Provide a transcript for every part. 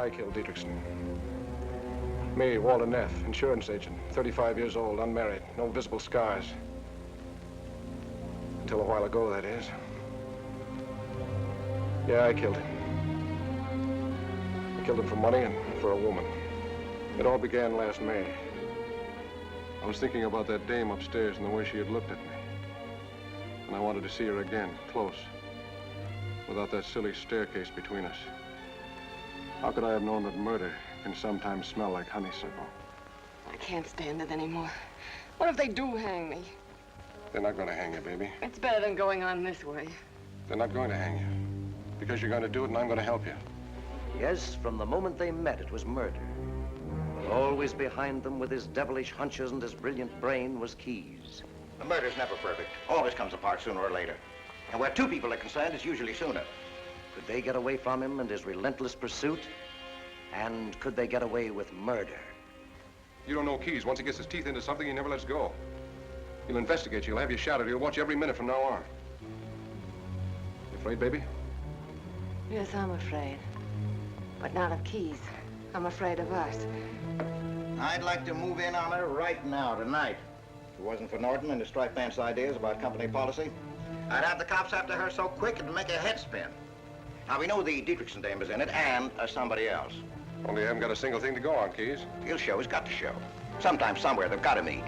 I killed Dietrichson. Me, Walter Neff, insurance agent, 35 years old, unmarried, no visible scars. Until a while ago, that is. Yeah, I killed him. I killed him for money and for a woman. It all began last May. I was thinking about that dame upstairs and the way she had looked at me. And I wanted to see her again, close, without that silly staircase between us. How could I have known that murder can sometimes smell like honeysuckle? I can't stand it anymore. What if they do hang me? They're not going to hang you, baby. It's better than going on this way. They're not going to hang you. Because you're going to do it and I'm going to help you. Yes, from the moment they met, it was murder. But always behind them, with his devilish hunches and his brilliant brain, was Keyes. The murder's never perfect. Always comes apart sooner or later. And where two people are concerned, it's usually sooner. Could they get away from him and his relentless pursuit? And could they get away with murder? You don't know Keyes. Once he gets his teeth into something, he never lets go. He'll investigate you. He'll have you shadowed. He'll watch you every minute from now on. You afraid, baby? Yes, I'm afraid. But not of Keyes. I'm afraid of us. I'd like to move in on her right now, tonight. If it wasn't for Norton and his striped pants ideas about company policy, I'd have the cops after her so quick it'd make a head spin. Now, we know the Dietrichson dame is in it, and somebody else. Only you haven't got a single thing to go on, Keyes. He'll show. He's got to show. Sometime, somewhere, they've got to meet.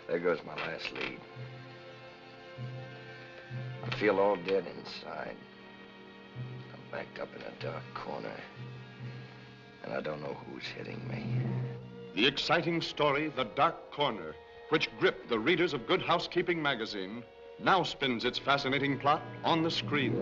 There goes my last lead. I feel all dead inside. I'm backed up in a dark corner, and I don't know who's hitting me. The exciting story, The Dark Corner, which gripped the readers of Good Housekeeping magazine, now spins its fascinating plot on the screen.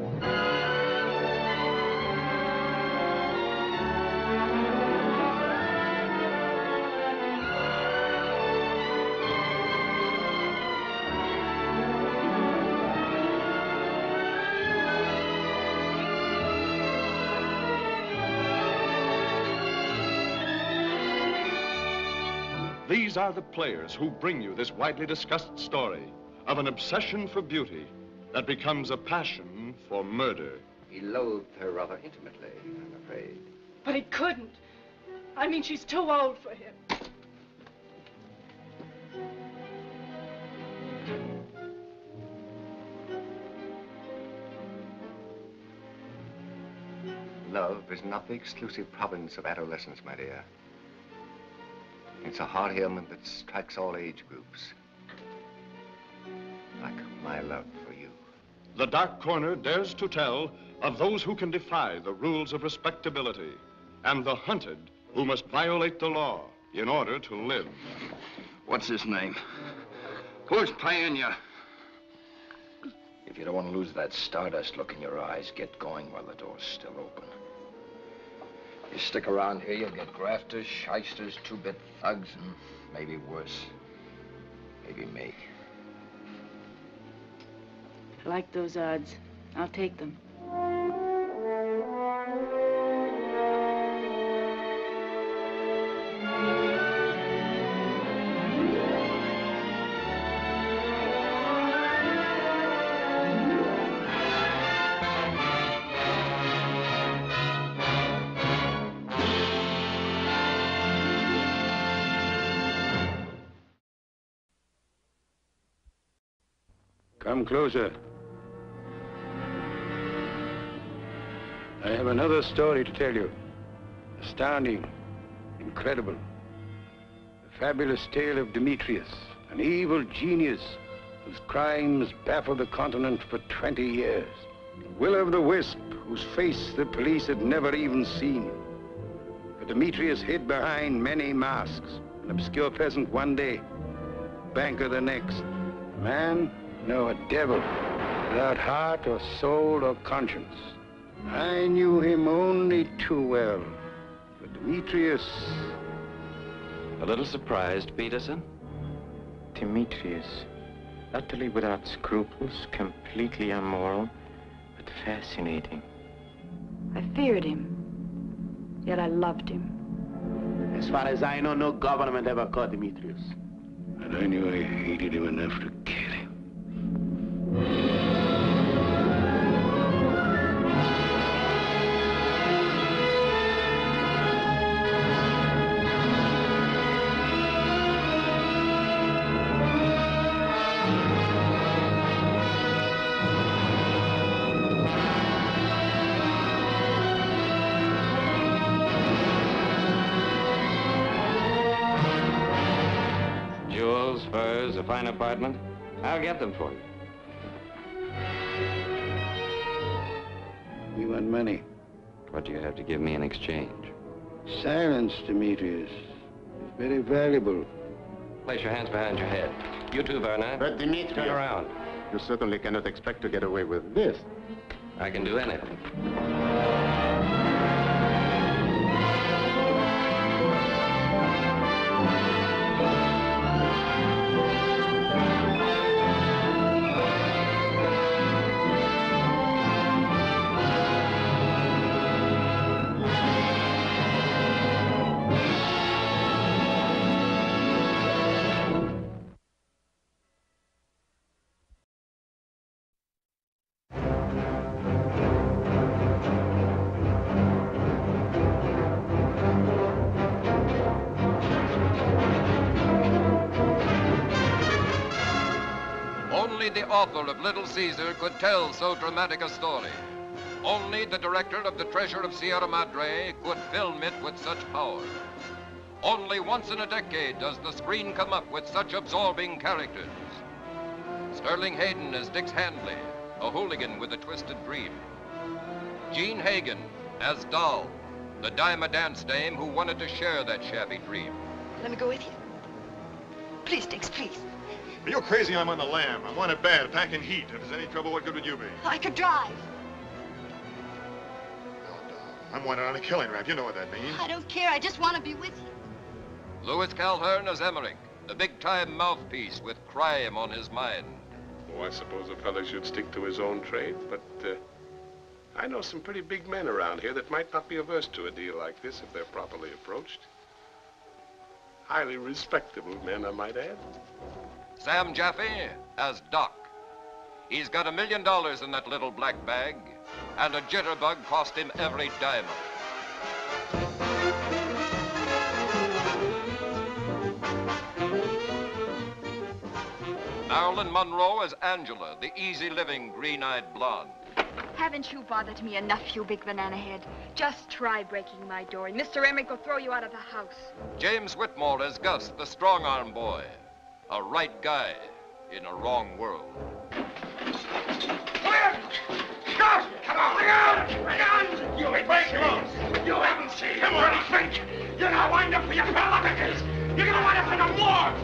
These are the players who bring you this widely discussed story of an obsession for beauty that becomes a passion for murder. He loathed her rather intimately, I'm afraid. But he couldn't. I mean, she's too old for him. Love is not the exclusive province of adolescence, my dear. It's a heart ailment that strikes all age groups. Like my love for you. The Dark Corner dares to tell of those who can defy the rules of respectability and the hunted who must violate the law in order to live. What's his name? Who's paying you? If you don't want to lose that stardust look in your eyes, get going while the door's still open. You stick around here, you'll get grafters, shysters, two-bit thugs, and maybe worse. Maybe me. I like those odds. I'll take them. Come closer. I have another story to tell you. Astounding, incredible. The fabulous tale of Demetrius, an evil genius whose crimes baffled the continent for 20 years. The will-o'-the-wisp, whose face the police had never even seen. A Demetrius hid behind many masks. An obscure peasant one day, banker the next. Man? No, a devil. Without heart or soul or conscience. I knew him only too well. But Demetrius... A little surprised, Peterson? Demetrius, utterly without scruples, completely immoral, but fascinating. I feared him, yet I loved him. As far as I know, no government ever caught Demetrius. And I knew I hated him enough to kill him. Jewels, furs, a fine apartment. I'll get them for you. We want money. What do you have to give me in exchange? Silence, Demetrius. It's very valuable. Place your hands behind your head. You too, Werner. But Demetrius... Turn around. You certainly cannot expect to get away with this. I can do anything. Only the author of Little Caesar could tell so dramatic a story. Only the director of The Treasure of Sierra Madre could film it with such power. Only once in a decade does the screen come up with such absorbing characters. Sterling Hayden as Dix Handley, a hooligan with a twisted dream. Jean Hagen as Doll, the dime-a-dance dame who wanted to share that shabby dream. Let me go with you. Please, Dix, please. Are you crazy? I'm on the lam. I'm wanted bad, packing heat. If there's any trouble, what good would you be? I could drive. I'm wanted on a killing rap. You know what that means. I don't care. I just want to be with you. Louis Calhern as Emmerich, the big-time mouthpiece with crime on his mind. Oh, I suppose a fella should stick to his own trade, but I know some pretty big men around here that might not be averse to a deal like this if they're properly approached. Highly respectable men, I might add. Sam Jaffe as Doc. He's got $1 million in that little black bag, and a jitterbug cost him every dime of it. Marilyn Monroe as Angela, the easy-living, green-eyed blonde. Haven't you bothered me enough, you big banana head? Just try breaking my door, and Mr. Emmerich will throw you out of the house. James Whitmore as Gus, the strong-arm boy. A right guy in a wrong world. Gus! Come on! Bring on! Bring on! You ain't You haven't seen him or anything! You're gonna wind up for your prerogative! You're gonna wind up in the morgue!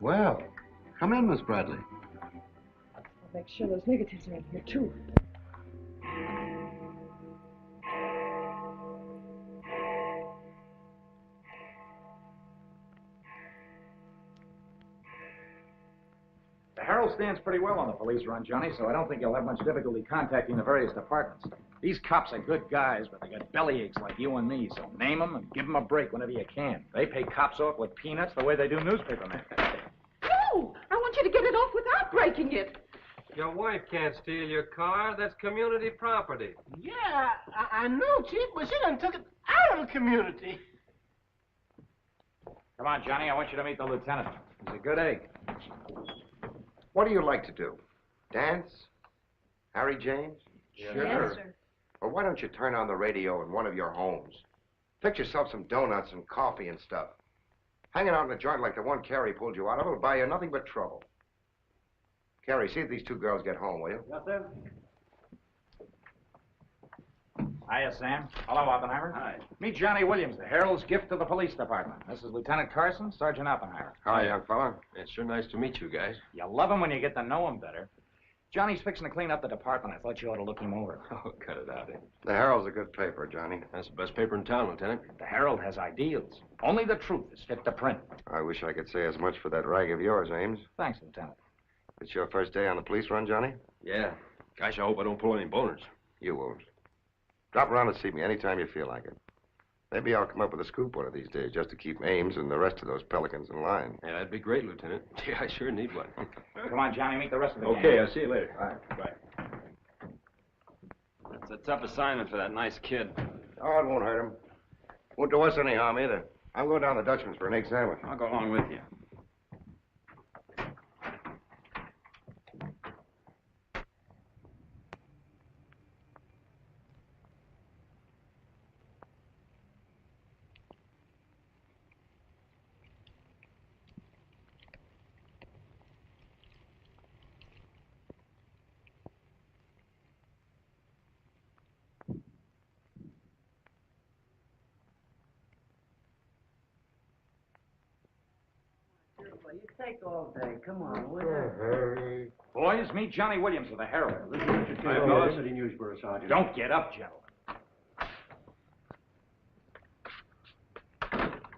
Well, come in, Miss Bradley. I'll make sure those negatives are in here, too. The Herald stands pretty well on the police run, Johnny, so I don't think you'll have much difficulty contacting the various departments. These cops are good guys, but they got bellyaches like you and me, so name them and give them a break whenever you can. They pay cops off with peanuts the way they do newspapermen. No! I want you to get it off without breaking it. Your wife can't steal your car. That's community property. Yeah, I know, Chief, but she done took it out of the community. Come on, Johnny, I want you to meet the lieutenant. He's a good egg. What do you like to do? Dance? Harry James? Sure. Yes, sir. Well, why don't you turn on the radio in one of your homes? Fix yourself some donuts and coffee and stuff. Hanging out in a joint like the one Carrie pulled you out of will buy you nothing but trouble. Carrie, see if these two girls get home, will you? Yes, sir. Hiya, Sam. Hello, Oppenheimer. Hi. Meet Johnny Williams, the Herald's gift to the police department. This is Lieutenant Carson, Sergeant Oppenheimer. Hi, young fella. It's sure nice to meet you guys. You love him when you get to know him better. Johnny's fixing to clean up the department. I thought you ought to look him over. Oh, cut it out, eh? The Herald's a good paper, Johnny. That's the best paper in town, Lieutenant. The Herald has ideals. Only the truth is fit to print. I wish I could say as much for that rag of yours, Ames. Thanks, Lieutenant. It's your first day on the police run, Johnny? Yeah. Gosh, I hope I don't pull any boners. You won't. Drop around and see me anytime you feel like it. Maybe I'll come up with a scoop one of these days just to keep Ames and the rest of those pelicans in line. Yeah, that'd be great, Lieutenant. Yeah, I sure need one. Come on, Johnny, meet the rest of the gang. Okay, I'll see you later. All right. Bye. That's a tough assignment for that nice kid. Oh, it won't hurt him. Won't do us any harm either. I'm going down to Dutchman's for an egg sandwich. I'll go along with you. You take all day. Come on, will you? Boys, meet Johnny Williams of the Herald. City Newsbureau, Sergeant. Don't get up, gentlemen.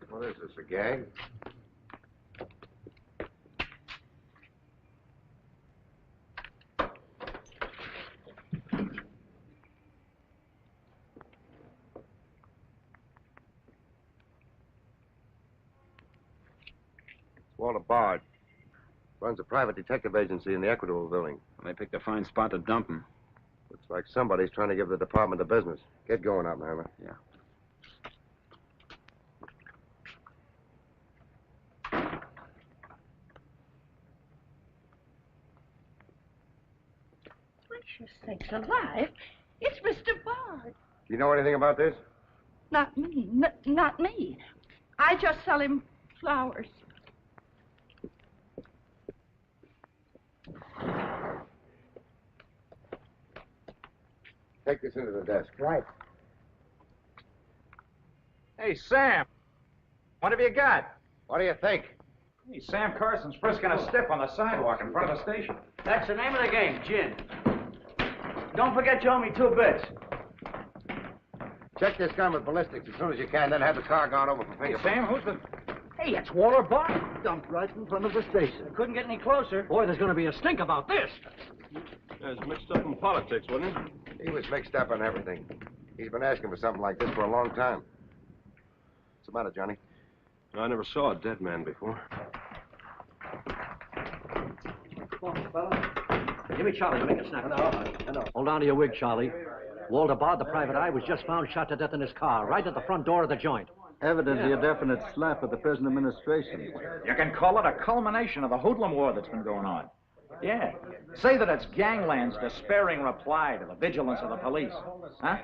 What is this, a gag? Walter Bard. Runs a private detective agency in the Equitable building. They picked a fine spot to dump him. Looks like somebody's trying to give the department the business. Get going, Oppenheimer. Yeah. Gracious sakes alive. It's Mr. Bard. Do you know anything about this? Not me. Not me. I just sell him flowers. Take this into the desk. Right. Hey, Sam. What have you got? What do you think? Hey, Sam Carson's frisking a stiff on the sidewalk in front of the station. That's the name of the game, gin. Don't forget you owe me 2 bits. Check this gun with ballistics as soon as you can, then have the car gone over for Hey, fingerprints. Sam, who's the... Hey, it's Walter Bard. Dumped right in front of the station. I couldn't get any closer. Boy, there's going to be a stink about this. There's mixed up in politics, wasn't he? He was mixed up on everything. He's been asking for something like this for a long time. What's the matter, Johnny? I never saw a dead man before. Give me Charlie to make a snap. No. Hold on to your wig, Charlie. Walter Bard, the private eye, was just found shot to death in his car, right at the front door of the joint. Evidently a definite slap at the present administration. You can call it a culmination of the hoodlum war that's been going on. Yeah. Say that it's gangland's despairing reply to the vigilance of the police. Huh?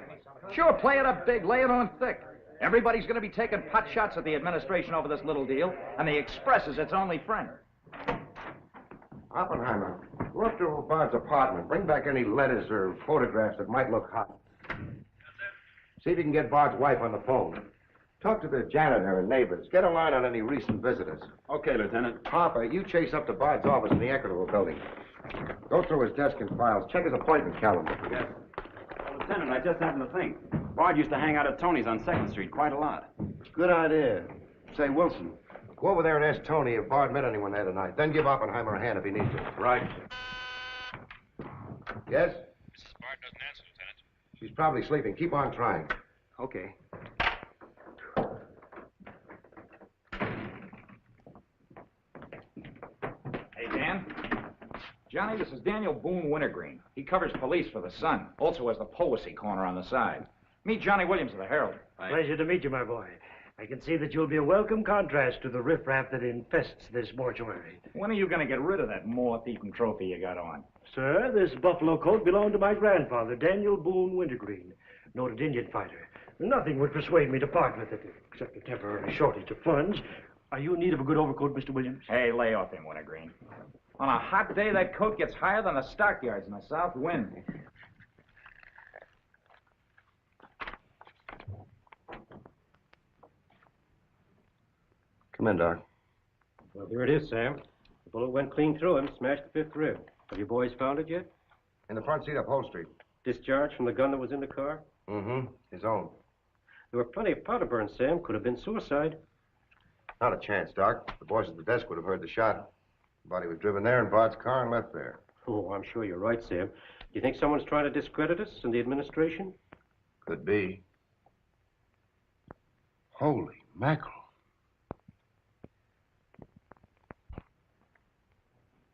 Sure, play it up big, lay it on thick. Everybody's going to be taking pot shots at the administration over this little deal, and the Express is its only friend. Oppenheimer, go up to Bard's apartment. Bring back any letters or photographs that might look hot. See if you can get Bard's wife on the phone. Talk to the janitor and neighbors. Get a line on any recent visitors. Okay, Lieutenant. Harper, you chase up to Bard's office in the Equitable building. Go through his desk and files. Check his appointment calendar. Yes. Well, Lieutenant, I just happened to think. Bard used to hang out at Tony's on 2nd Street quite a lot. Good idea. Say, Wilson, go over there and ask Tony if Bard met anyone there tonight. Then give Oppenheimer a hand if he needs it. Right. Yes? Mrs. Bard doesn't answer, Lieutenant. She's probably sleeping. Keep on trying. Okay. Hey, Dan. Johnny, this is Daniel Boone Wintergreen. He covers police for the Sun. Also has the policy corner on the side. Meet Johnny Williams of the Herald. Pleasure to meet you, my boy. I can see that you'll be a welcome contrast to the riffraff that infests this mortuary. When are you going to get rid of that moth-eaten trophy you got on? Sir, this buffalo coat belonged to my grandfather, Daniel Boone Wintergreen, noted Indian fighter. Nothing would persuade me to part with it, except a temporary shortage of funds. Are you in need of a good overcoat, Mr. Williams? Hey, lay off him, Wintergreen. On a hot day, that coat gets higher than the stockyards in a south wind. Come in, Doc. Well, there it is, Sam. The bullet went clean through him, smashed the 5th rib. Have you boys found it yet? In the front seat upholstery. Discharged from the gun that was in the car? Mm-hmm. His own. There were plenty of powder burns, Sam. Could have been suicide. Not a chance, Doc. The boys at the desk would have heard the shot. The body was driven there in Bard's car and left there. Oh, I'm sure you're right, Sam. Do you think someone's trying to discredit us in the administration? Could be. Holy mackerel.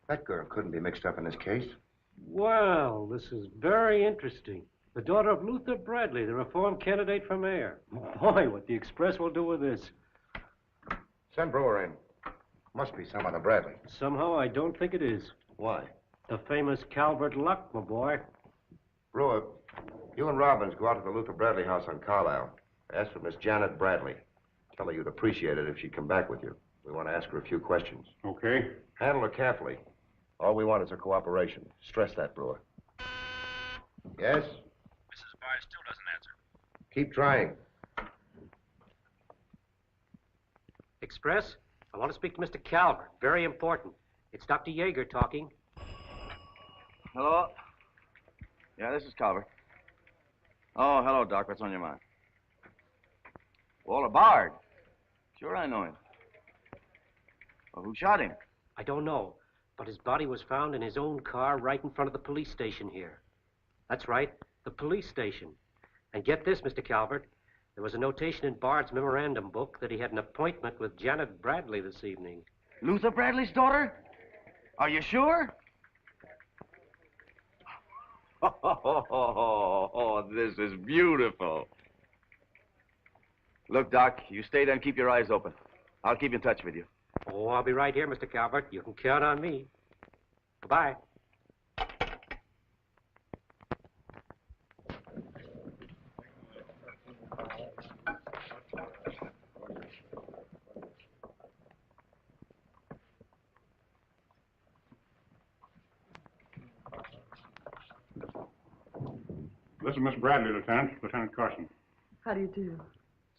That girl couldn't be mixed up in this case. Well, this is very interesting. The daughter of Luther Bradley, the reform candidate for mayor. Boy, what the Express will do with this. Send Brewer in. Must be some other Bradley. Somehow, I don't think it is. Why? The famous Calvert Luck, my boy. Brewer, you and Robbins go out to the Luther Bradley house on Carlisle. Ask for Miss Janet Bradley. Tell her you'd appreciate it if she'd come back with you. We want to ask her a few questions. Okay. Handle her carefully. All we want is her cooperation. Stress that, Brewer. Yes? Mrs. Bard still doesn't answer. Keep trying. Express? I want to speak to Mr. Calvert. Very important. It's Dr. Yeager talking. Hello? Yeah, this is Calvert. Oh, hello, Doc. What's on your mind? Walter Bard. Sure, I know him. Well, who shot him? I don't know, but his body was found in his own car right in front of the police station here. That's right, the police station. And get this, Mr. Calvert. There was a notation in Bard's memorandum book that he had an appointment with Janet Bradley this evening. Luther Bradley's daughter? Are you sure? Oh, this is beautiful. Look, Doc, you stay there and keep your eyes open. I'll keep in touch with you. Oh, I'll be right here, Mr. Calvert. You can count on me. Goodbye. This is Miss Bradley, Lieutenant. Lieutenant Carson. How do you do?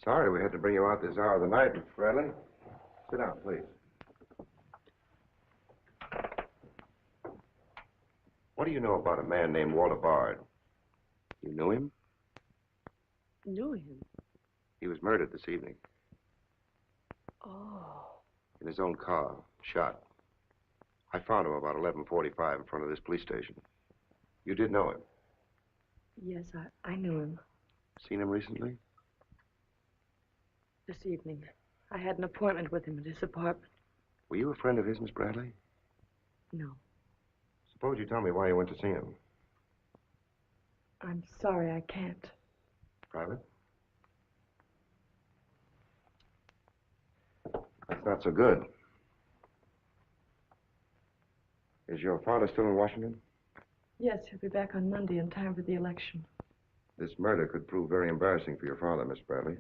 Sorry we had to bring you out this hour of the night, Miss Bradley. Sit down, please. What do you know about a man named Walter Bard? You knew him? Knew him? He was murdered this evening. Oh. In his own car, shot. I found him about 11:45 in front of this police station. You did know him? Yes, I knew him. Seen him recently? This evening. I had an appointment with him at his apartment. Were you a friend of his, Miss Bradley? No. Suppose you tell me why you went to see him. I'm sorry, I can't. Private? That's not so good. Is your father still in Washington? Yes, he'll be back on Monday in time for the election. This murder could prove very embarrassing for your father, Miss Bradley.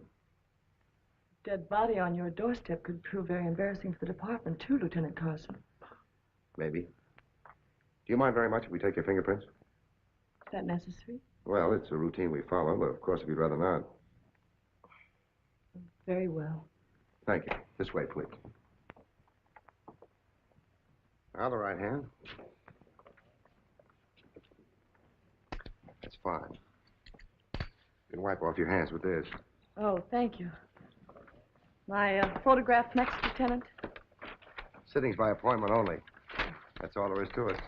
Dead body on your doorstep could prove very embarrassing for the department, too, Lieutenant Carson. Maybe. Do you mind very much if we take your fingerprints? Is that necessary? Well, it's a routine we follow, but of course, if you'd rather not. Very well. Thank you. This way, please. Now, the right hand. That's fine. You can wipe off your hands with this. Oh, thank you. My photograph next, Lieutenant? Sittings by appointment only. That's all there is to it.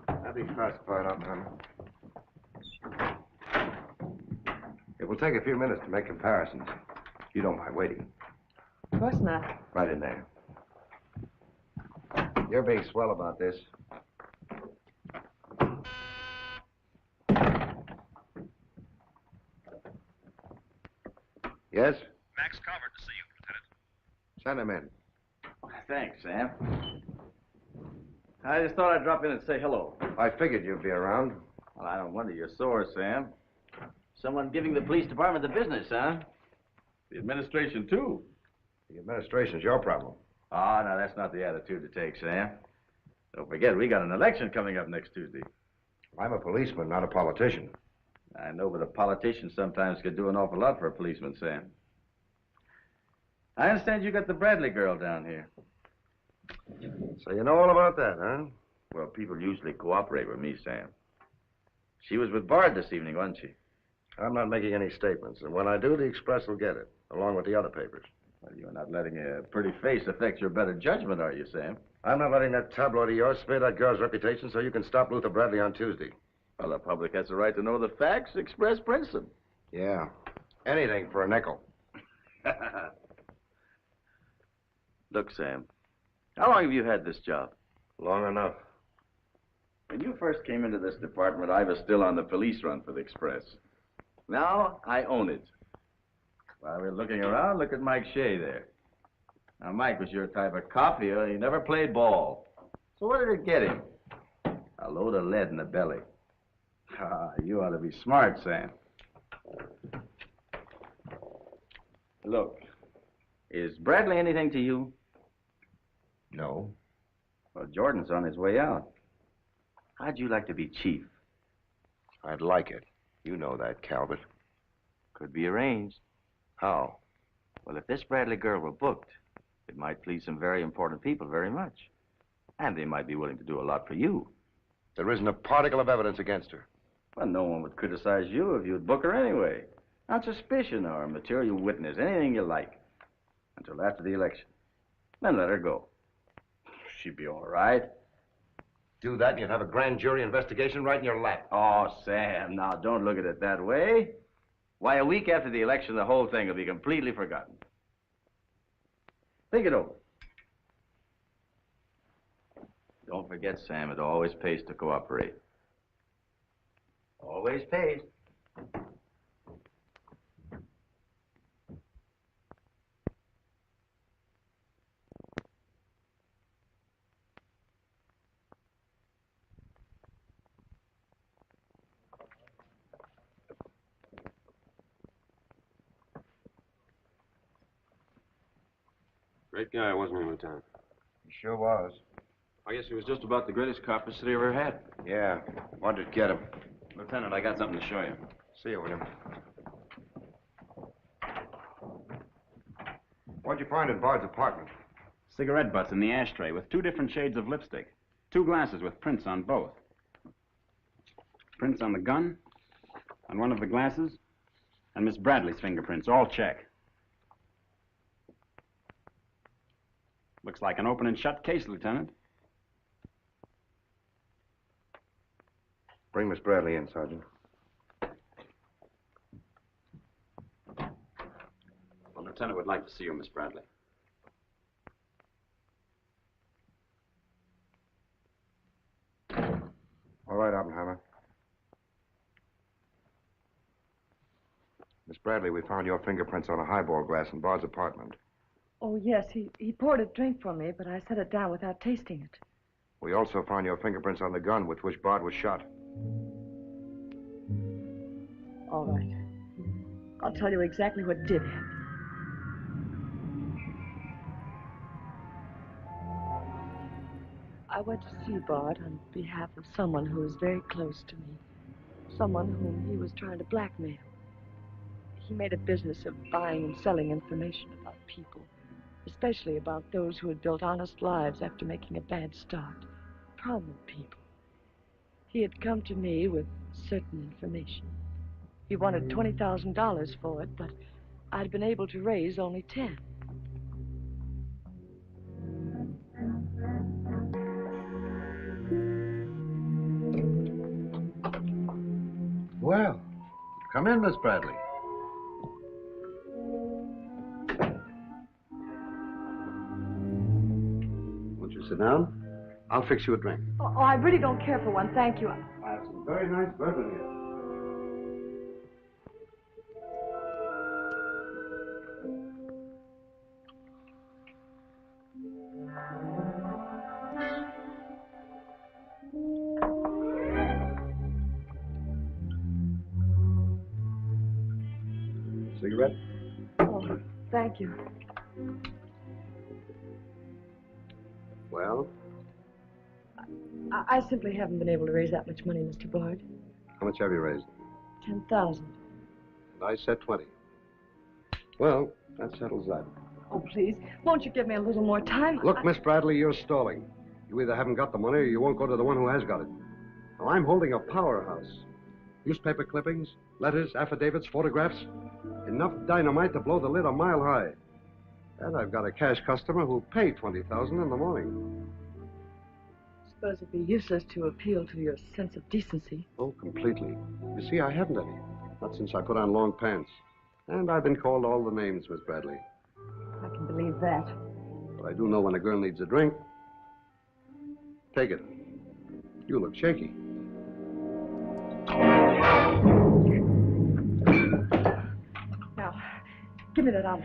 That'll be classified, Oppenheimer. It will take a few minutes to make comparisons. You don't mind waiting. Of course not. Right in there. You're being swell about this. Yes? Max Calvert to see you, Lieutenant. Send him in. Thanks, Sam. I just thought I'd drop in and say hello. I figured you'd be around. Well, I don't wonder you're sore, Sam. Someone giving the police department the business, huh? The administration, too. The administration's your problem. Oh, no, that's not the attitude to take, Sam. Don't forget, we got an election coming up next Tuesday. I'm a policeman, not a politician. I know, but a politician sometimes could do an awful lot for a policeman, Sam. I understand you got the Bradley girl down here. So you know all about that, huh? Well, people usually cooperate with me, Sam. She was with Bard this evening, wasn't she? I'm not making any statements, and when I do, the Express will get it, along with the other papers. Well, you're not letting a pretty face affect your better judgment, are you, Sam? I'm not letting that tabloid of yours smear that girl's reputation so you can stop Luther Bradley on Tuesday. Well, the public has the right to know the facts. Express prints them. Yeah. Anything for a nickel. Look, Sam, how long have you had this job? Long enough. When you first came into this department, I was still on the police run for the Express. Now, I own it. While we're looking around, look at Mike Shea there. Now, Mike was your type of cop here. He never played ball. So what did it get him? A load of lead in the belly. Ah, you ought to be smart, Sam. Look, is Bradley anything to you? No. Well, Jordan's on his way out. How'd you like to be chief? I'd like it. You know that, Calvert. Could be arranged. How? Well, if this Bradley girl were booked, it might please some very important people very much. And they might be willing to do a lot for you. There isn't a particle of evidence against her. Well, no one would criticize you if you'd book her anyway. On suspicion or a material witness, anything you like. Until after the election. Then let her go. She'd be all right. Do that and you'd have a grand jury investigation right in your lap. Oh, Sam, now don't look at it that way. Why, a week after the election, the whole thing will be completely forgotten. Think it over. Don't forget, Sam, it always pays to cooperate. Always pays. Great guy, wasn't he, Lieutenant? He sure was. I guess he was just about the greatest cop the city ever had. Yeah. Wanted to get him. Lieutenant, I got something to show you. See you, William. What'd you find in Bard's apartment? Cigarette butts in the ashtray with 2 different shades of lipstick. 2 glasses with prints on both. Prints on the gun, on one of the glasses, and Miss Bradley's fingerprints, all check. Looks like an open and shut case, Lieutenant. Bring Miss Bradley in, Sergeant. The Lieutenant would like to see you, Miss Bradley. All right, Oppenheimer. Miss Bradley, we found your fingerprints on a highball glass in Bard's apartment. Oh, yes, he poured a drink for me, but I set it down without tasting it. We also found your fingerprints on the gun with which Bard was shot. All right. I'll tell you exactly what did happen. I went to see Bard on behalf of someone who was very close to me. someone whom he was trying to blackmail. He made a business of buying and selling information about people, especially about those who had built honest lives after making a bad start. Prominent people. He had come to me with certain information. He wanted $20,000 for it, but I'd been able to raise only 10. Well, come in, Miss Bradley. Won't you sit down? I'll fix you a drink. Oh, I really don't care for one, thank you. I have some very nice bourbon here. Cigarette? Oh, thank you. Well, I simply haven't been able to raise that much money, Mr. Bard. how much have you raised? 10,000. And I said 20. Well, that settles that. Oh, please, won't you give me a little more time? Look, Miss Bradley, you're stalling. You either haven't got the money or you won't go to the one who has got it. Now, I'm holding a powerhouse. Newspaper clippings, letters, affidavits, photographs. Enough dynamite to blow the lid a mile high. And I've got a cash customer who'll pay $20,000 in the morning. I suppose it'd be useless to appeal to your sense of decency. Oh, completely. You see, I haven't any. Not since I put on long pants. And I've been called all the names, Miss Bradley. I can believe that. But I do know when a girl needs a drink. Take it. You look shaky. Now, give me that envelope.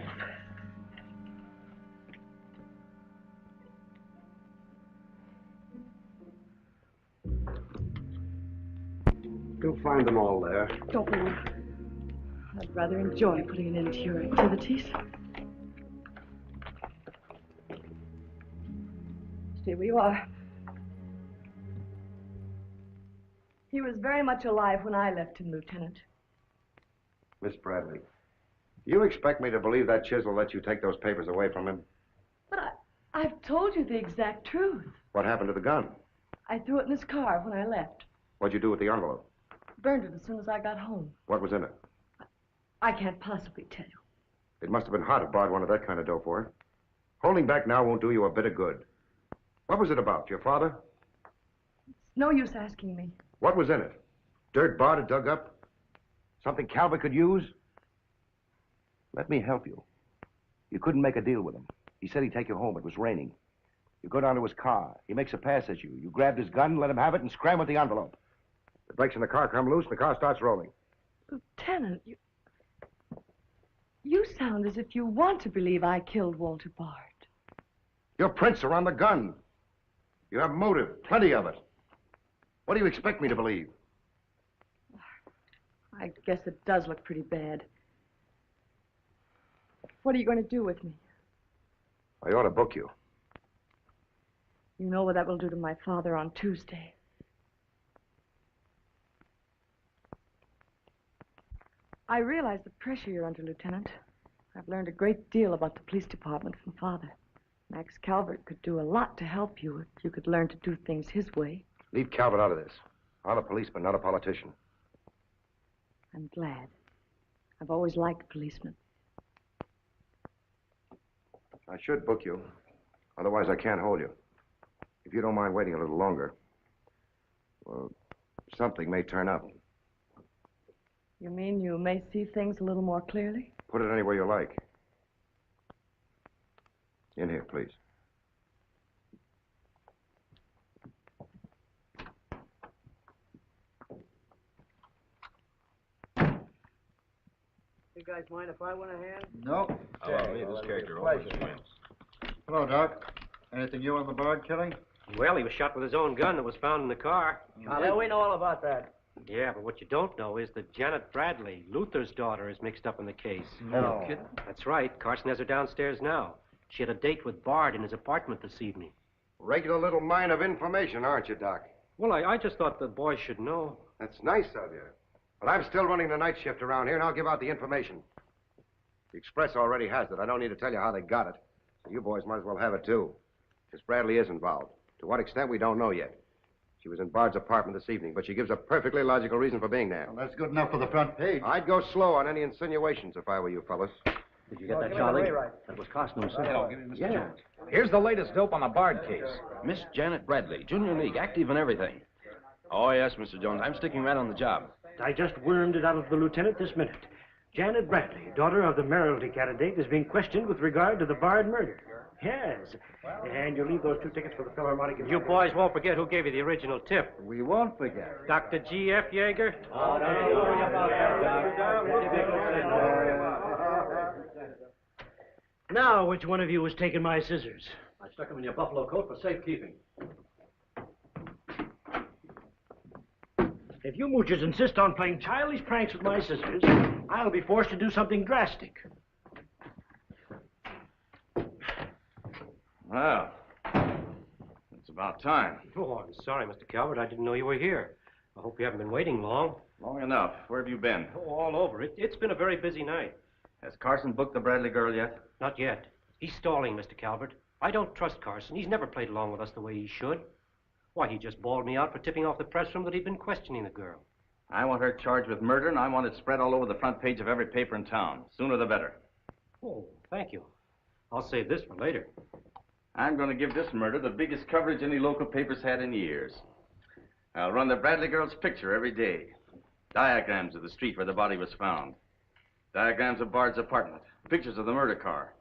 You'll find them all there. Don't worry. I'd rather enjoy putting an end to your activities. Stay where you are. He was very much alive when I left him, Lieutenant. Miss Bradley, you expect me to believe that Chisel let you take those papers away from him? But I've told you the exact truth. What happened to the gun? I threw it in his car when I left. What'd you do with the envelope? Burned it as soon as I got home. What was in it? I can't possibly tell you. It must have been hot if Bard wanted that kind of dough for it. Holding back now won't do you a bit of good. What was it about? Your father? It's no use asking me. What was in it? Dirt Bard had dug up? Something Calvert could use? Let me help you. You couldn't make a deal with him. He said he'd take you home. It was raining. You go down to his car. He makes a pass at you. You grabbed his gun, let him have it, and scram with the envelope. The brakes in the car come loose, and the car starts rolling. Lieutenant, you sound as if you want to believe I killed Walter Bard. Your prints are on the gun. You have motive, plenty of it. What do you expect me to believe? I guess it does look pretty bad. What are you going to do with me? I ought to book you. You know what that will do to my father on Tuesday. I realize the pressure you're under, Lieutenant. I've learned a great deal about the police department from Father. Max Calvert could do a lot to help you if you could learn to do things his way. Leave Calvert out of this. I'm a policeman, not a politician. I'm glad. I've always liked policemen. I should book you. Otherwise, I can't hold you. If you don't mind waiting a little longer, well, something may turn up. You mean you may see things a little more clearly? Put it anywhere you like. In here, please. You guys mind if I want a hand? No. Allow me, this character always wins. Hello, Doc. Anything new on the Bard killing? Well, he was shot with his own gun that was found in the car. Yeah, we know all about that. Yeah, but what you don't know is that Janet Bradley, Luther's daughter, is mixed up in the case. No. Kidding? That's right. Carson has her downstairs now. She had a date with Bard in his apartment this evening. Regular little mine of information, aren't you, Doc? Well, I just thought the boys should know. That's nice of you. But I'm still running the night shift around here, and I'll give out the information. The Express already has it. I don't need to tell you how they got it. So you boys might as well have it, too. Miss Bradley is involved. To what extent, we don't know yet. She was in Bard's apartment this evening, but she gives a perfectly logical reason for being there. Well, that's good enough for the front page. I'd go slow on any insinuations if I were you fellas. Did you get that, Charlie? That was Carson himself. Hello, give me Mr. Yeah. Jones. Here's the latest dope on the Bard case. Miss Janet Bradley, Junior League, active and everything. Oh, yes, Mr. Jones. I'm sticking right on the job. I just wormed it out of the lieutenant this minute. Janet Bradley, daughter of the mayoralty candidate, is being questioned with regard to the Bard murder. Yes. And you'll leave those 2 tickets for the Philharmonic. You boys won't forget who gave you the original tip. We won't forget. Dr. G.F. Yeager? Now, which one of you was taking my scissors? I stuck them in your buffalo coat for safekeeping. If you moochers insist on playing childish pranks with my scissors, I'll be forced to do something drastic. Well, it's about time. Oh, I'm sorry, Mr. Calvert. I didn't know you were here. I hope you haven't been waiting long. Long enough. Where have you been? Oh, all over. It's been a very busy night. Has Carson booked the Bradley girl yet? Not yet. He's stalling, Mr. Calvert. I don't trust Carson. He's never played along with us the way he should. Why, he just bawled me out for tipping off the press room that he'd been questioning the girl. I want her charged with murder, and I want it spread all over the front page of every paper in town. Sooner the better. Oh, thank you. I'll save this for later. I'm going to give this murder the biggest coverage any local paper's had in years. I'll run the Bradley girl's picture every day. Diagrams of the street where the body was found. Diagrams of Bard's apartment. Pictures of the murder car.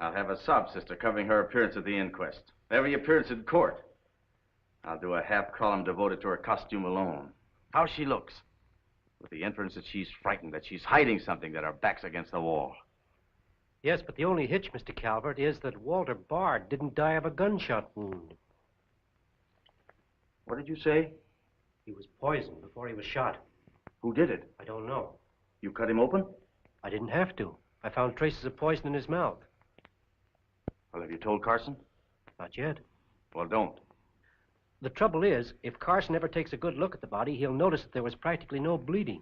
I'll have a sob sister covering her appearance at the inquest. Every appearance in court. I'll do a half column devoted to her costume alone. How she looks. With the inference that she's frightened, that she's hiding something, that her back's against the wall. Yes, but the only hitch, Mr. Calvert, is that Walter Bard didn't die of a gunshot wound. What did you say? He was poisoned before he was shot. Who did it? I don't know. You cut him open? I didn't have to. I found traces of poison in his mouth. Well, have you told Carson? Not yet. Well, don't. The trouble is, if Carson ever takes a good look at the body, he'll notice that there was practically no bleeding.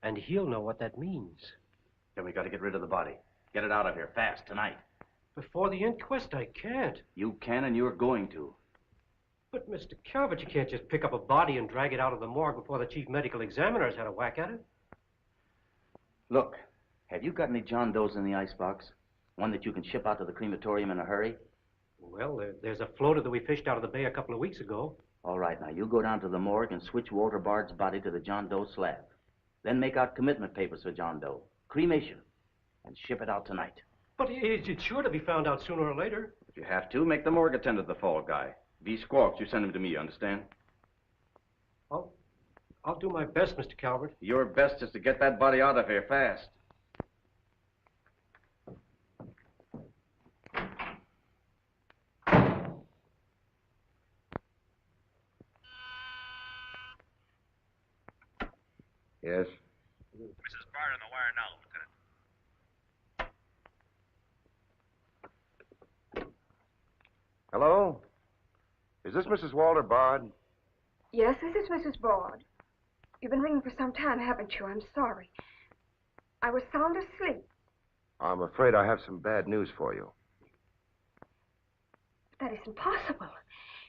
And he'll know what that means. Then we got to get rid of the body. Get it out of here, fast, tonight. Before the inquest, I can't. You can, and you're going to. But, Mr. Calvert, you can't just pick up a body and drag it out of the morgue before the chief medical examiner's had a whack at it. Look, have you got any John Does in the icebox? One that you can ship out to the crematorium in a hurry? Well, there's a floater that we fished out of the bay a couple of weeks ago. All right, now you go down to the morgue and switch Walter Bard's body to the John Doe slab. Then make out commitment papers for John Doe. Cremation. And ship it out tonight. But it's sure to be found out sooner or later. If you have to, make the morgue attend to the fall guy. If he squawks, you send him to me, you understand? I'll do my best, Mr. Calvert. Your best is to get that body out of here fast. Yes? Mrs. Bard on the wire now, Lieutenant. Hello? Is this Mrs. Walter Bard? Yes, this is Mrs. Bard. You've been ringing for some time, haven't you? I'm sorry. I was sound asleep. I'm afraid I have some bad news for you. That isn't possible.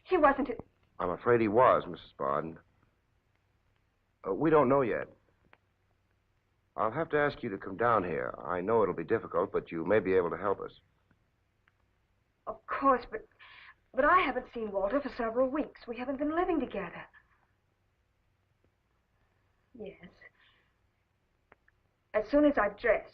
He wasn't... I'm afraid he was, Mrs. Bard. We don't know yet. I'll have to ask you to come down here. I know it'll be difficult, but you may be able to help us. Of course, but I haven't seen Walter for several weeks. We haven't been living together. Yes. As soon as I've dressed.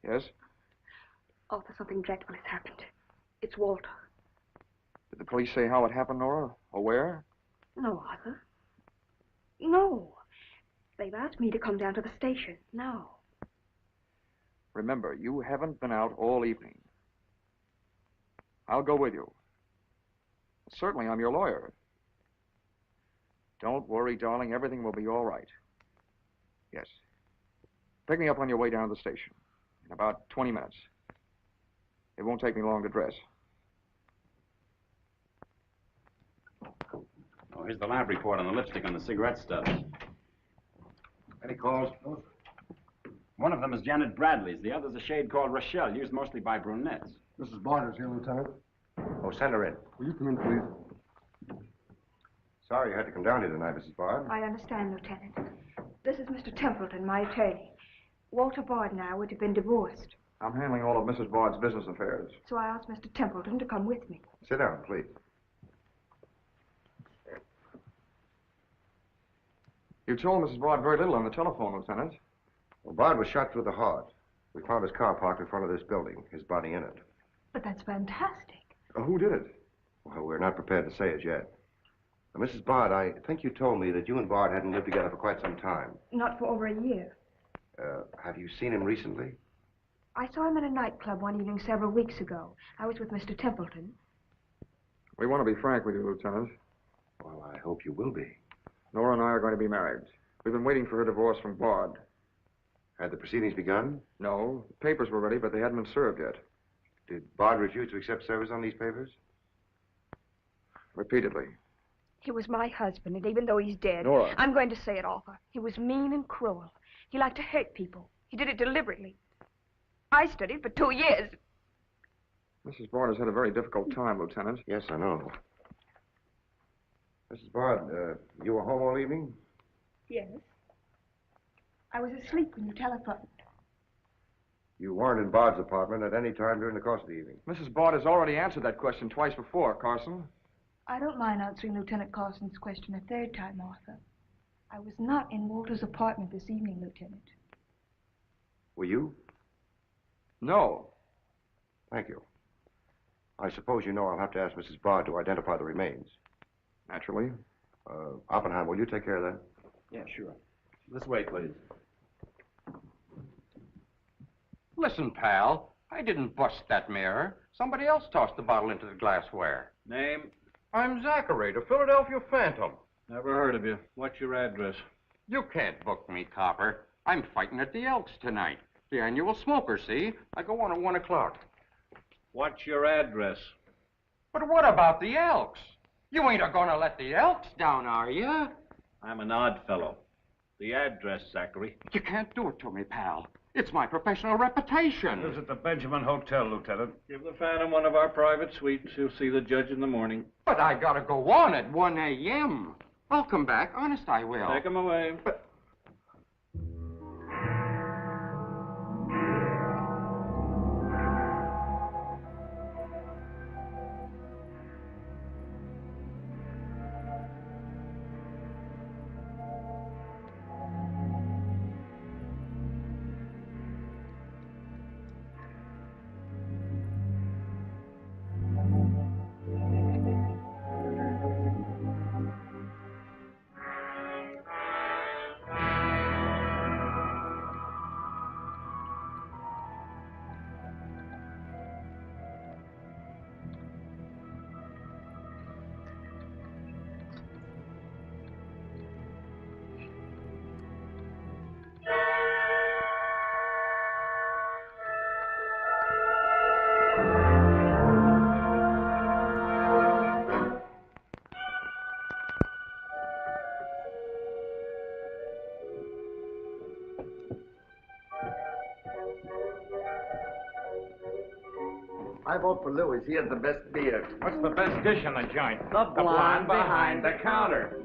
Yes? Arthur, something dreadful has happened. It's Walter. Did the police say how it happened, Nora? Or where? No, Arthur. No. They've asked me to come down to the station now. Remember, you haven't been out all evening. I'll go with you. Certainly, I'm your lawyer. Don't worry, darling. Everything will be all right. Yes. Pick me up on your way down to the station. In about 20 minutes. It won't take me long to dress. Oh, here's the lab report on the lipstick and the cigarette stubs. Any calls? One of them is Janet Bradley's. The other's a shade called Rochelle, used mostly by brunettes. Mrs. Barter's here, Lieutenant. Oh, send her in. Will you come in, please? Sorry you had to come down here tonight, Mrs. Bard. I understand, Lieutenant. This is Mr. Templeton, my attorney. Walter Bard and I would have been divorced, I'm handling all of Mrs. Bard's business affairs. so I asked Mr. Templeton to come with me. Sit down, please. You told Mrs. Bard very little on the telephone, Lieutenant. Well, Bard was shot through the heart. We found his car parked in front of this building, his body in it. But that's fantastic. Who did it? Well, we're not prepared to say it yet. Now, Mrs. Bard, I think you told me that you and Bard hadn't lived together for quite some time. Not for over a year. Have you seen him recently? I saw him at a nightclub one evening several weeks ago. I was with Mr. Templeton. We want to be frank with you, Lieutenant. Well, I hope you will be. Nora and I are going to be married. We've been waiting for her divorce from Bard. Had the proceedings begun? No. The papers were ready, but they hadn't been served yet. Did Bard refuse to accept service on these papers? Repeatedly. He was my husband, and even though he's dead, Nora. I'm going to say it, Arthur. He was mean and cruel. He liked to hurt people. He did it deliberately. I studied for 2 years. Mrs. Bard has had a very difficult time, Lieutenant. Yes, I know. Mrs. Bard, you were home all evening? Yes. I was asleep when you telephoned. You weren't in Bard's apartment at any time during the course of the evening? Mrs. Bard has already answered that question twice before, Carson. I don't mind answering Lieutenant Carson's question a third time, Arthur. I was not in Walter's apartment this evening, Lieutenant. Were you? No. Thank you. I suppose you know I'll have to ask Mrs. Bard to identify the remains. Naturally. Oppenheim, will you take care of that? Yeah, sure. This way, please. Listen, pal, I didn't bust that mirror. Somebody else tossed the bottle into the glassware. Name? I'm Zachary, the Philadelphia Phantom. Never heard of you. What's your address? You can't book me, Copper. I'm fighting at the Elks tonight. The annual smoker, see? I go on at 1 o'clock. What's your address? But what about the Elks? You ain't a-gonna let the Elks down, are you? I'm an odd fellow. The address, Zachary. You can't do it to me, pal. It's my professional reputation. Lives at the Benjamin Hotel, Lieutenant. Give the Phantom one of our private suites. He'll see the judge in the morning. But I gotta go on at 1 a.m. I'll come back. Honest, I will. Take him away. But... I vote for Louis. He has the best beer. What's the best dish in the joint? The blonde behind the counter.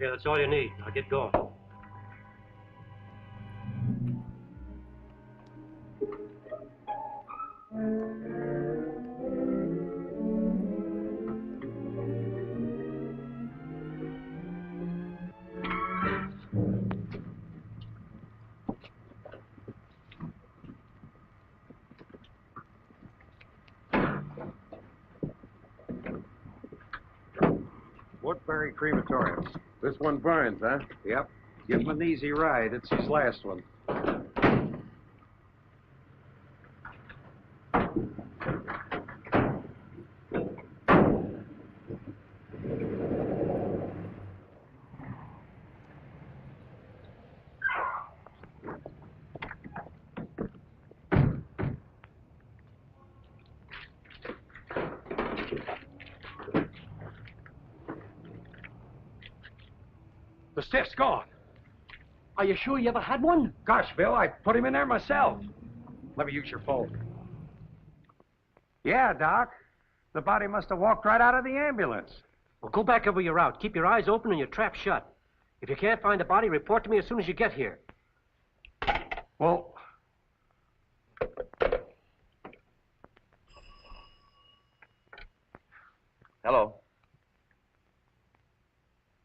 Yeah, that's all you need. I'll get going. Woodbury Crematorium. This one burns, huh? Yep. Give him an easy ride. It's his last one. The stiff's gone. Are you sure you ever had one? Gosh, Bill, I put him in there myself. Let me use your phone. Yeah, Doc. The body must have walked right out of the ambulance. Well, go back over your route. Keep your eyes open and your trap shut. If you can't find the body, report to me as soon as you get here. Well... Hello.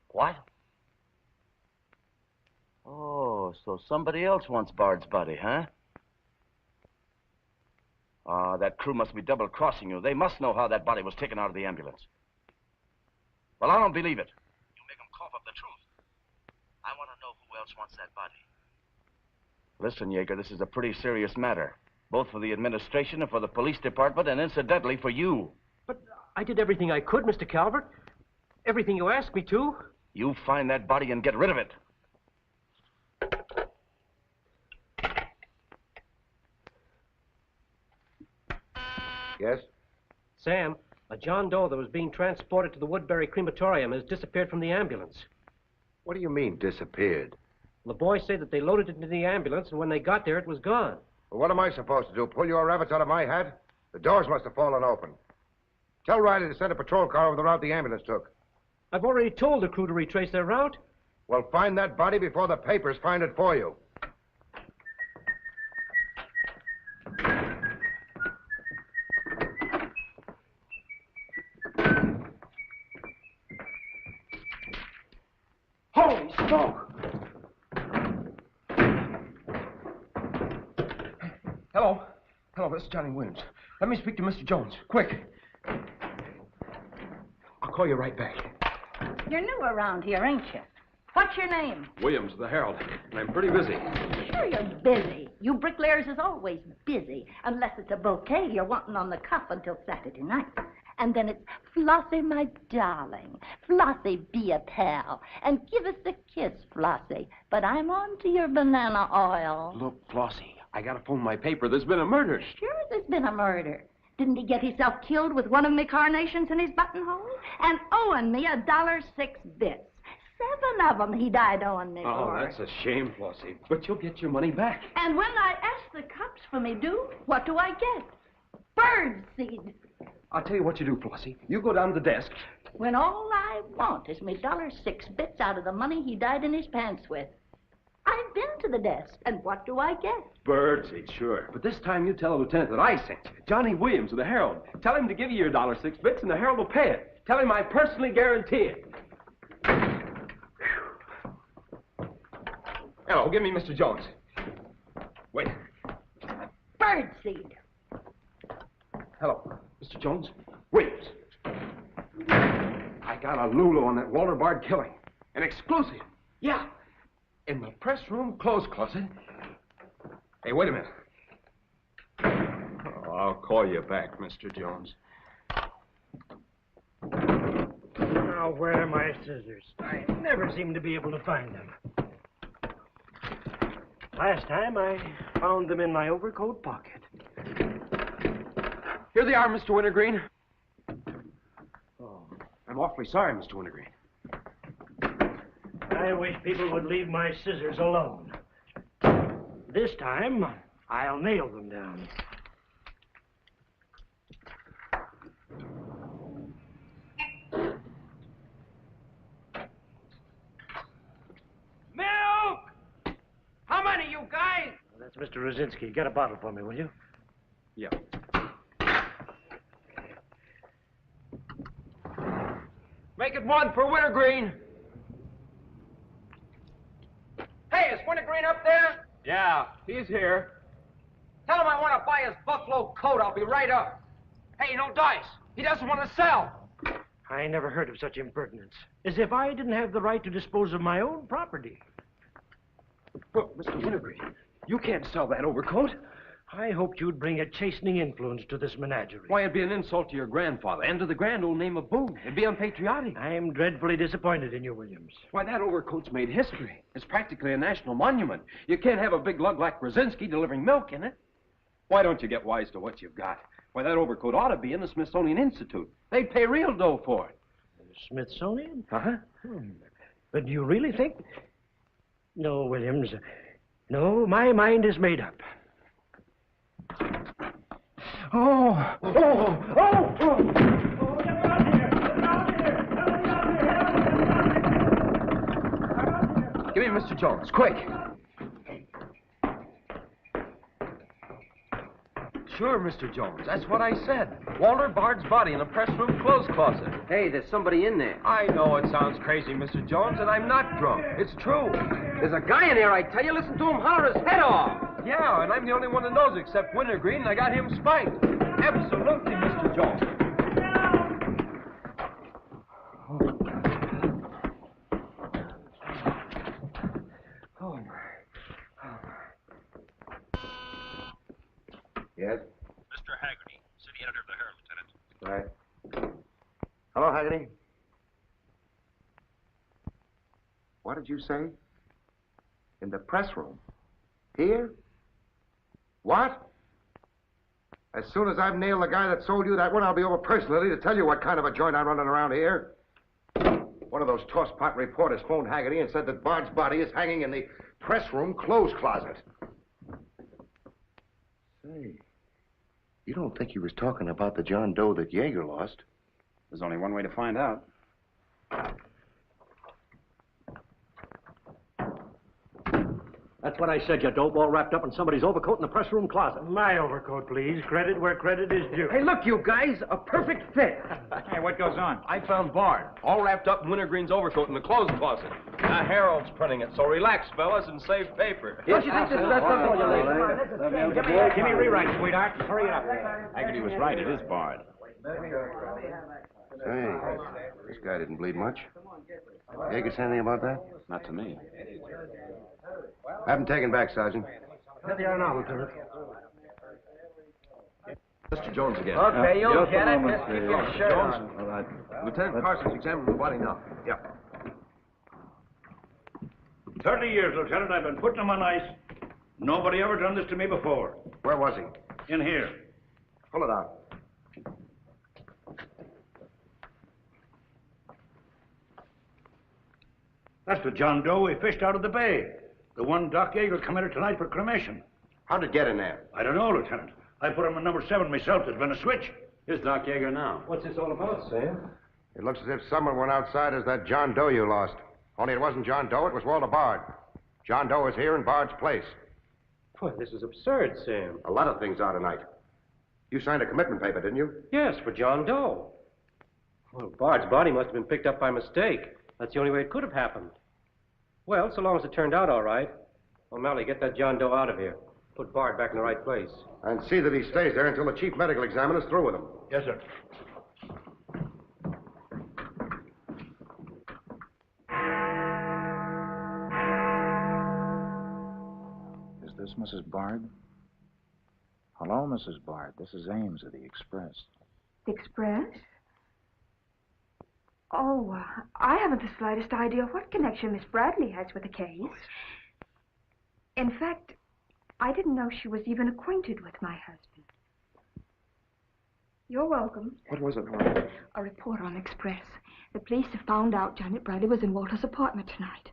What? Oh, so somebody else wants Bard's body, huh? Ah, that crew must be double-crossing you. They must know how that body was taken out of the ambulance. Well, I don't believe it. You make them cough up the truth. I want to know who else wants that body. Listen, Yeager, this is a pretty serious matter. Both for the administration and for the police department, and incidentally for you. But I did everything I could, Mr. Calvert. Everything you asked me to. You find that body and get rid of it. Yes? Sam, a John Doe that was being transported to the Woodbury Crematorium has disappeared from the ambulance. What do you mean, disappeared? The boys say that they loaded it into the ambulance, and when they got there, it was gone. Well, what am I supposed to do? Pull your rabbits out of my hat? The doors must have fallen open. Tell Riley to send a patrol car over the route the ambulance took. I've already told the crew to retrace their route. Well, find that body before the papers find it for you. Holy smoke! Hello. Hello, this is Johnny Williams. Let me speak to Mr. Jones. Quick. I'll call you right back. You're new around here, ain't you? What's your name? Williams, the Herald. And I'm pretty busy. Sure you're busy. You bricklayers is always busy, unless it's a bouquet you're wanting on the cuff until Saturday night. And then it's, Flossie, my darling. Flossie, be a pal. And give us a kiss, Flossie. But I'm on to your banana oil. Look, Flossie, I gotta phone my paper. There's been a murder. Sure there's been a murder. Didn't he get himself killed with one of me carnations in his buttonhole? And owing me $1.06 bits. 7 of them he died owing me Oh, for. that's a shame, Flossie. But you'll get your money back. And when I ask the cops for me due, what do I get? Bird seed. I'll tell you what you do, Flossie. You go down to the desk. When all I want is me $1.06 bits out of the money he died in his pants with. I've been to the desk, and what do I get? Birdseed, sure. But this time you tell the lieutenant that I sent you. Johnny Williams of the Herald. Tell him to give you your $1.06 bits, and the Herald will pay it. Tell him I personally guarantee it. Hello, give me Mr. Jones. Wait. Birdseed. Hello, Mr. Jones. Williams. I got a Lulu on that Walter Bard killing. An exclusive. Yeah. In the press room clothes closet. Hey, wait a minute. Oh, I'll call you back, Mr. Jones. Now, where are my scissors? I never seem to be able to find them. Last time, I found them in my overcoat pocket. Here they are, Mr. Wintergreen. Oh, I'm awfully sorry, Mr. Wintergreen. I wish people would leave my scissors alone. This time, I'll nail them down. That's Mr. Rosinski. Get a bottle for me, will you? Yeah. Make it one for Wintergreen. Hey, is Wintergreen up there? Yeah, he's here. Tell him I want to buy his buffalo coat. I'll be right up. Hey, no dice. He doesn't want to sell. I never heard of such impertinence. As if I didn't have the right to dispose of my own property. Look, Mr. Wintergreen, you can't sell that overcoat. I hoped you'd bring a chastening influence to this menagerie. Why, it'd be an insult to your grandfather and to the grand old name of Boone. It'd be unpatriotic. I'm dreadfully disappointed in you, Williams. Why, that overcoat's made history. It's practically a national monument. You can't have a big lug like Rosinski delivering milk in it. Why don't you get wise to what you've got? Why, that overcoat ought to be in the Smithsonian Institute. They'd pay real dough for it. Smithsonian? Uh-huh. But do you really think... No, Williams. No, my mind is made up. Oh! Oh! Oh! Oh! Get me out of here! Get me out of here! Give me Mr. Jones, quick! Sure, Mr. Jones. That's what I said. Walter Bard's body in a press room clothes closet. Hey, there's somebody in there. I know it sounds crazy, Mr. Jones, and I'm not drunk. It's true. There's a guy in there, I tell you. Listen to him holler his head off. Yeah, and I'm the only one that knows except Wintergreen, and I got him spiked. Absolutely, Mr. Jones. Oh, my. Yes? Mr. Haggerty, city editor of the Herald, Lieutenant. Right. Hello, Haggerty. What did you say? In the press room? Here? What? As soon as I've nailed the guy that sold you that one, I'll be over personally to tell you what kind of a joint I'm running around here. One of those tosspot reporters phoned Haggerty and said that Bard's body is hanging in the press room clothes closet. Say, you don't think he was talking about the John Doe that Yeager lost? There's only one way to find out. That's what I said, you dope, all wrapped up in somebody's overcoat in the press room closet. My overcoat, please. Credit where credit is due. Hey, look, you guys. A perfect fit. Hey, what goes on? I found Bard, all wrapped up in Wintergreen's overcoat in the clothes closet. The Herald's printing it, so relax, fellas, and save paper. Don't you think this dress up for you, lady? Give me a rewrite, sweetheart. Hurry it up. Haggerty was right. It is Bard. Say, this guy didn't bleed much. Yeager say anything about that? Not to me. Have him taken back, Sergeant. Here they are now, Lieutenant. Mr. Jones again. Okay, you'll get it. Just keep your shirt Jones. on. All right. Lieutenant Parsons examining the body now. Yeah. 30 years, Lieutenant. I've been putting him on ice. Nobody ever done this to me before. Where was he? In here. Pull it out. That's the John Doe we fished out of the bay. The one Doc Yeager committed tonight for cremation. How'd it get in there? I don't know, Lieutenant. I put him in number 7 myself. There's been a switch. Here's Doc Yeager now. What's this all about, Sam? It looks as if someone went outside as that John Doe you lost. Only it wasn't John Doe, it was Walter Bard. John Doe is here in Bard's place. Boy, this is absurd, Sam. A lot of things are tonight. You signed a commitment paper, didn't you? Yes, for John Doe. Well, Bard's body must have been picked up by mistake. That's the only way it could have happened. Well, so long as it turned out all right. O'Malley, get that John Doe out of here. Put Bard back in the right place. And see that he stays there until the chief medical examiner's through with him. Yes, sir. Is this Mrs. Bard? Hello, Mrs. Bard. This is Ames of the Express. The Express? Oh, I haven't the slightest idea what connection Miss Bradley has with the case. In fact, I didn't know she was even acquainted with my husband. You're welcome. What was it, Helen? A report on Express. The police have found out Janet Bradley was in Walter's apartment tonight.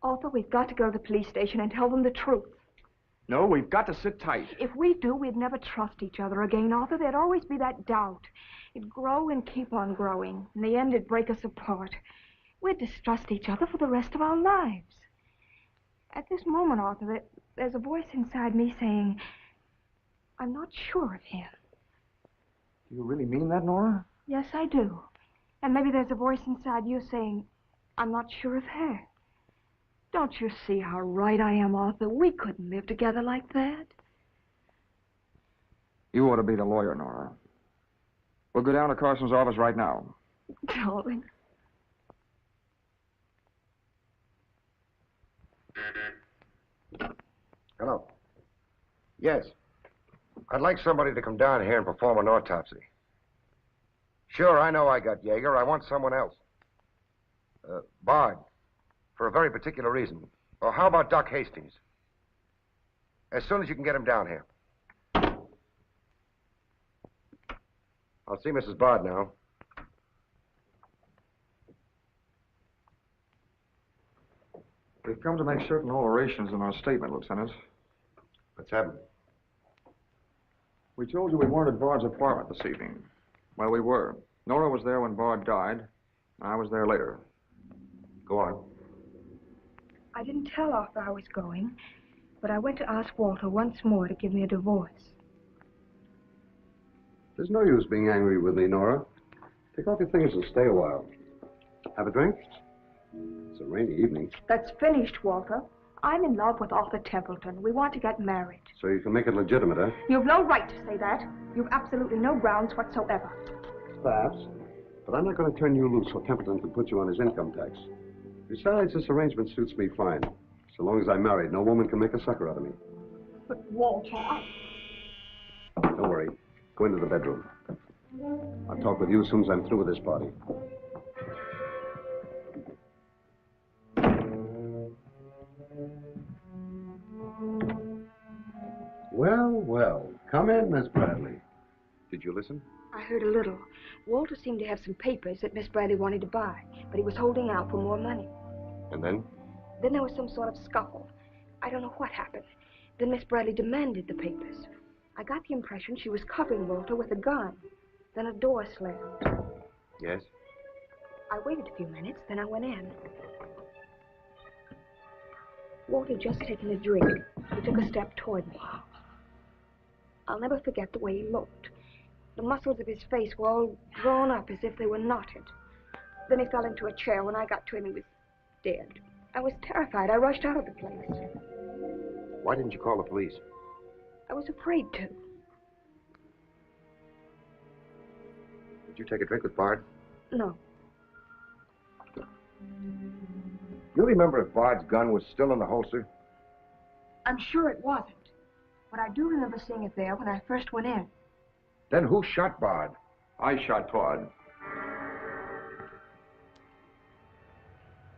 Arthur, we've got to go to the police station and tell them the truth. No, we've got to sit tight. If we do, we'd never trust each other again, Arthur. There'd always be that doubt. It'd grow and keep on growing. In the end, it'd break us apart. We'd distrust each other for the rest of our lives. At this moment, Arthur, there's a voice inside me saying, I'm not sure of him. Do you really mean that, Nora? Yes, I do. And maybe there's a voice inside you saying, I'm not sure of her. Don't you see how right I am, Arthur? We couldn't live together like that. You ought to be the lawyer, Nora. We'll go down to Carson's office right now. Darling. Hello. Yes. I'd like somebody to come down here and perform an autopsy. Sure, I know I got Yeager. I want someone else. Bard. For a very particular reason. Or how about Doc Hastings? As soon as you can get him down here. I'll see Mrs. Bard now. We've come to make certain alterations in our statement, Lieutenant. What's happened? We told you we weren't at Bard's apartment this evening. Well, we were. Nora was there when Bard died. I was there later. Go on. I didn't tell Arthur I was going, but I went to ask Walter once more to give me a divorce. There's no use being angry with me, Nora. Take off your things and stay a while. Have a drink? It's a rainy evening. That's finished, Walter. I'm in love with Arthur Templeton. We want to get married. So you can make it legitimate, huh? You've no right to say that. You've absolutely no grounds whatsoever. Perhaps. But I'm not going to turn you loose so Templeton can put you on his income tax. Besides, this arrangement suits me fine. So long as I'm married, no woman can make a sucker out of me. But, Walter, Don't worry. Go into the bedroom. I'll talk with you as soon as I'm through with this party. Well, well. Come in, Miss Bradley. Did you listen? I heard a little. Walter seemed to have some papers that Miss Bradley wanted to buy, but he was holding out for more money. And then? Then there was some sort of scuffle. I don't know what happened. Then Miss Bradley demanded the papers. I got the impression she was covering Walter with a gun. Then a door slammed. Yes? I waited a few minutes, then I went in. Walter had just taken a drink. He took a step toward me. I'll never forget the way he looked. The muscles of his face were all drawn up as if they were knotted. Then he fell into a chair. When I got to him, he was dead. I was terrified. I rushed out of the place. Why didn't you call the police? I was afraid to. Did you take a drink with Bard? No. You remember if Bard's gun was still in the holster? I'm sure it wasn't. But I do remember seeing it there when I first went in. Then who shot Bard? I shot Bard.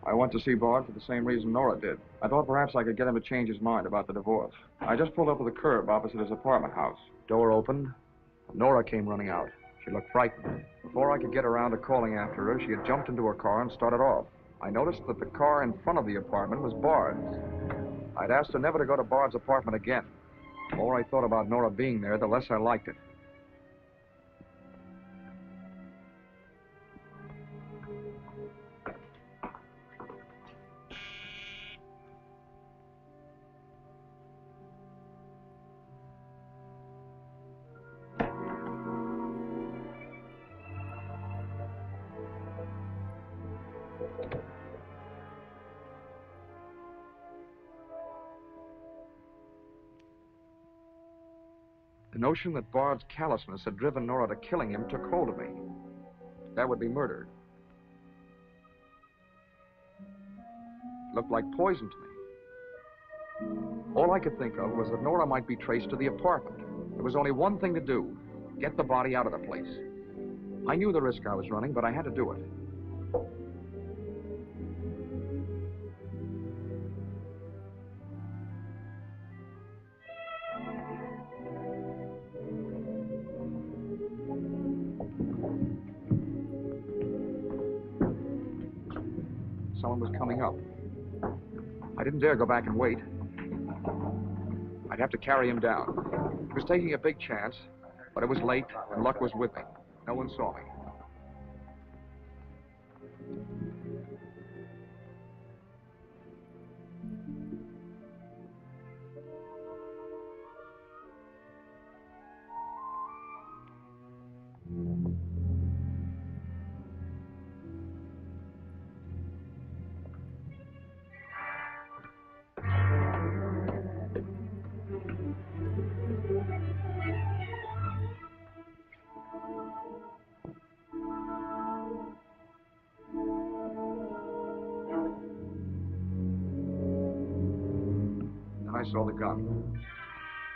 I went to see Bard for the same reason Nora did. I thought perhaps I could get him to change his mind about the divorce. I just pulled up at the curb opposite his apartment house. Door opened. Nora came running out. She looked frightened. Before I could get around to calling after her, she had jumped into her car and started off. I noticed that the car in front of the apartment was Bard's. I'd asked her never to go to Bard's apartment again. The more I thought about Nora being there, the less I liked it. The notion that Bard's callousness had driven Nora to killing him took hold of me. That would be murder. It looked like poison to me. All I could think of was that Nora might be traced to the apartment. There was only one thing to do: get the body out of the place. I knew the risk I was running, but I had to do it. Someone was coming up. I didn't dare go back and wait. I'd have to carry him down. He was taking a big chance, but it was late, and luck was with me. No one saw me. I saw the gun.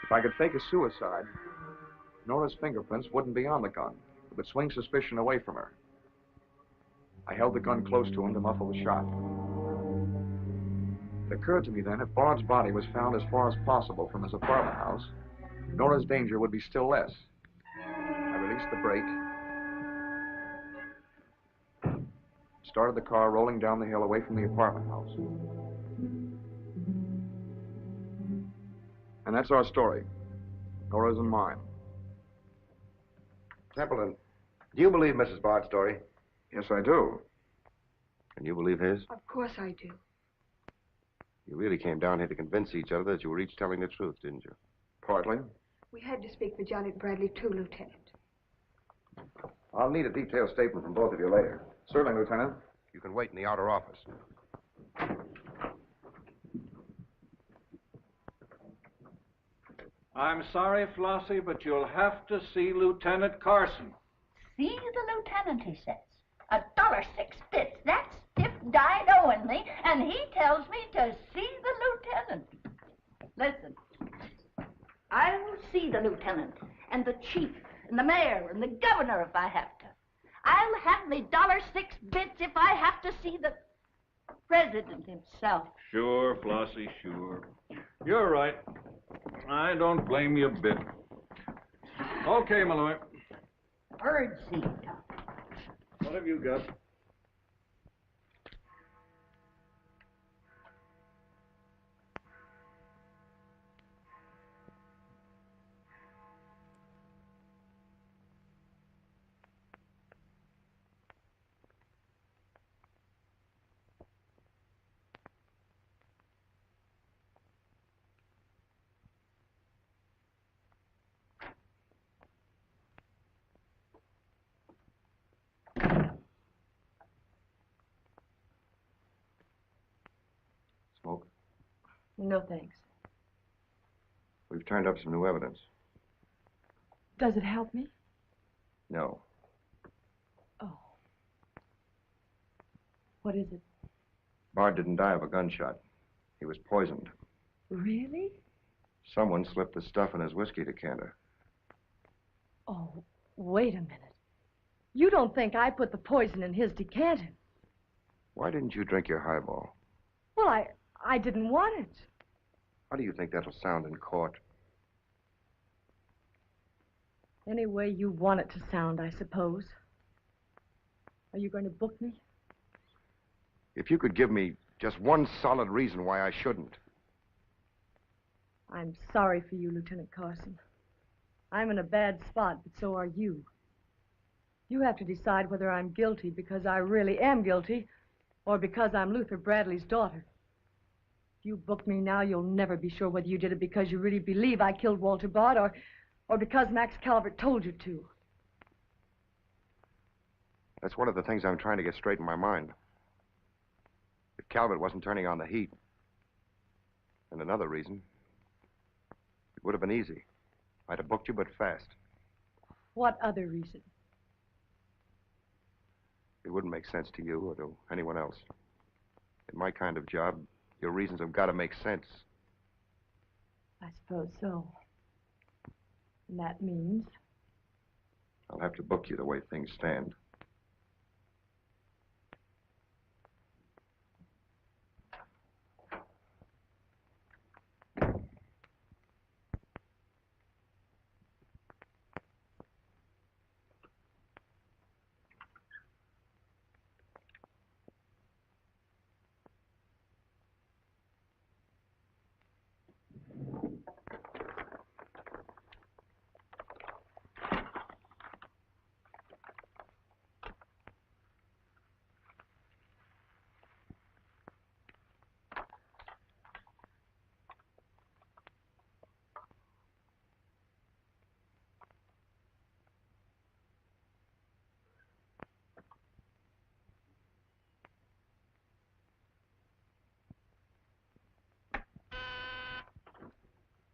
If I could fake a suicide, Nora's fingerprints wouldn't be on the gun. It would swing suspicion away from her. I held the gun close to him to muffle the shot. It occurred to me then, if Bard's body was found as far as possible from his apartment house, Nora's danger would be still less. I released the brake, started the car rolling down the hill away from the apartment house. And that's our story. Nora's and mine. Templeton, do you believe Mrs. Bard's story? Yes, I do. And you believe his? Of course I do. You really came down here to convince each other that you were each telling the truth, didn't you? Partly. We had to speak for Janet Bradley, too, Lieutenant. I'll need a detailed statement from both of you later. Certainly, Lieutenant. You can wait in the outer office. I'm sorry, Flossie, but you'll have to see Lieutenant Carson. See the lieutenant, he says. $1.06. That's stiff died owing me, and he tells me to see the lieutenant. Listen, I will see the lieutenant, and the chief, and the mayor, and the governor if I have to. I'll have me $1.06 if I have to see the president himself. Sure, Flossie, sure. You're right. I don't blame you a bit. Okay, Malloy. Birdseed. What have you got? Smoke? No, thanks. We've turned up some new evidence. Does it help me? No. Oh. What is it? Bard didn't die of a gunshot. He was poisoned. Really? Someone slipped the stuff in his whiskey decanter. Oh, wait a minute. You don't think I put the poison in his decanter? Why didn't you drink your highball? Well, I didn't want it. How do you think that'll sound in court? Any way you want it to sound, I suppose. Are you going to book me? If you could give me just one solid reason why I shouldn't. I'm sorry for you, Lieutenant Carson. I'm in a bad spot, but so are you. You have to decide whether I'm guilty because I really am guilty or because I'm Luther Bradley's daughter. If you book me now, you'll never be sure whether you did it because you really believe I killed Walter Bard or because Max Calvert told you to. That's one of the things I'm trying to get straight in my mind. If Calvert wasn't turning on the heat, and another reason, it would have been easy. I'd have booked you, but fast. What other reason? It wouldn't make sense to you or to anyone else. In my kind of job, your reasons have got to make sense. I suppose so. And that means? I'll have to book you the way things stand.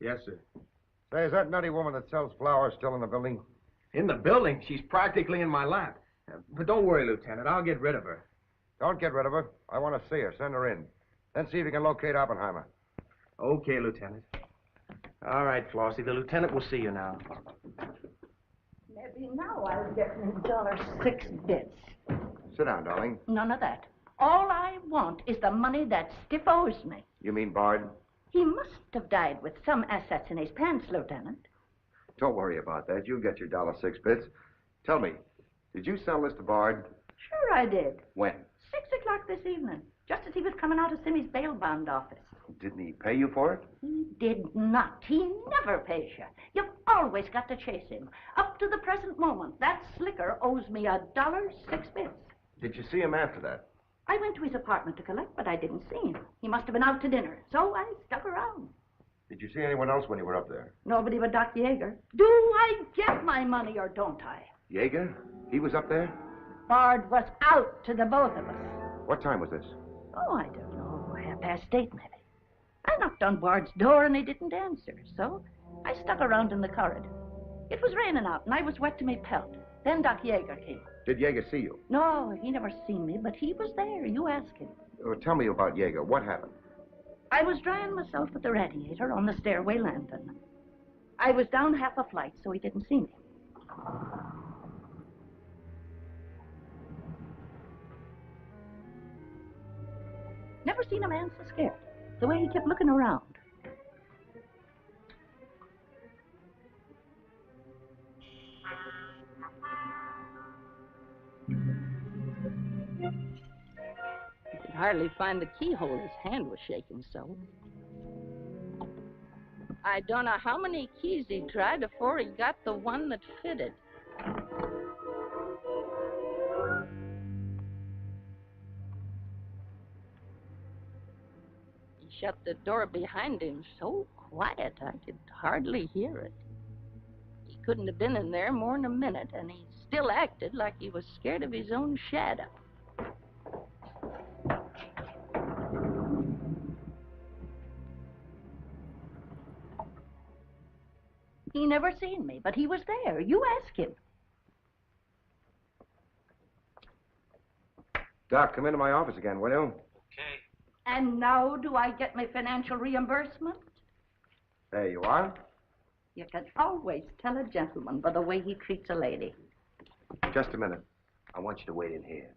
Yes, sir. Say, is that nutty woman that sells flowers still in the building? In the building? She's practically in my lap. But don't worry, Lieutenant. I'll get rid of her. Don't get rid of her. I want to see her. Send her in. Then see if you can locate Oppenheimer. Okay, Lieutenant. All right, Flossie. The lieutenant will see you now. Maybe now I'll get me $6 bits. Sit down, darling. None of that. All I want is the money that Stiff owes me. You mean Bard? He must have died with some assets in his pants, Lieutenant. Don't worry about that. You'll get your $6. Tell me, did you sell this to Bard? Sure I did. When? 6 o'clock this evening, just as he was coming out of Simmy's bail bond office. Didn't he pay you for it? He did not. He never pays you. You've always got to chase him. Up to the present moment, that slicker owes me $6. Did you see him after that? I went to his apartment to collect, but I didn't see him. He must have been out to dinner, so I stuck around. Did you see anyone else when you were up there? Nobody but Doc Yeager. Do I get my money or don't I? Yeager? He was up there? Bard was out to the both of us. What time was this? Oh, I don't know. 8:30, maybe. I knocked on Bard's door and he didn't answer, so I stuck around in the corridor. It was raining out and I was wet to me pelt. Then Doc Yeager came. Did Yeager see you? No, he never seen me, but he was there. You ask him. Tell me about Yeager. What happened? I was drying myself at the radiator on the stairway landing. I was down half a flight, so he didn't see me. Never seen a man so scared. The way he kept looking around. He could hardly find the keyhole. His hand was shaking so. I don't know how many keys he tried before he got the one that fitted. He shut the door behind him so quiet I could hardly hear it. He couldn't have been in there more than a minute, and he still acted like he was scared of his own shadow. He never seen me, but he was there. You ask him. Doc, come into my office again, will you? And now do I get my financial reimbursement? There you are. You can always tell a gentleman by the way he treats a lady. Just a minute. I want you to wait in here.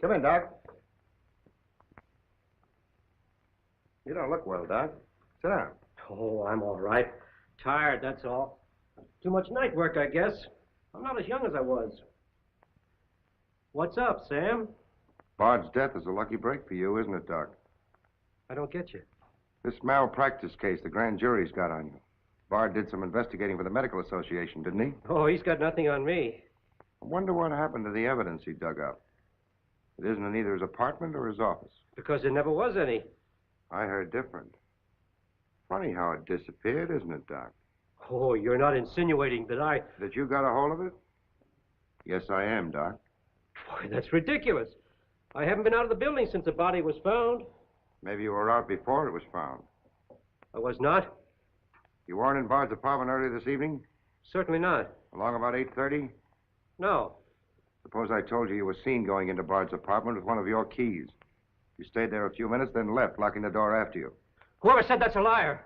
Come in, Doc. You don't look well, Doc. Sit down. Oh, I'm all right. Tired, that's all. Too much night work, I guess. I'm not as young as I was. What's up, Sam? Bard's death is a lucky break for you, isn't it, Doc? I don't get you. This malpractice case the grand jury's got on you. Bard did some investigating for the Medical Association, didn't he? Oh, he's got nothing on me. I wonder what happened to the evidence he dug up. It isn't in either his apartment or his office. Because there never was any. I heard different. Funny how it disappeared, isn't it, Doc? Oh, you're not insinuating that I... That you got a hold of it? Yes, I am, Doc. Boy, that's ridiculous. I haven't been out of the building since the body was found. Maybe you were out before it was found. I was not. You weren't in Bard's apartment earlier this evening? Certainly not. Along about 8:30? No. Suppose I told you were seen going into Bard's apartment with one of your keys. You stayed there a few minutes, then left, locking the door after you. Whoever said that's a liar.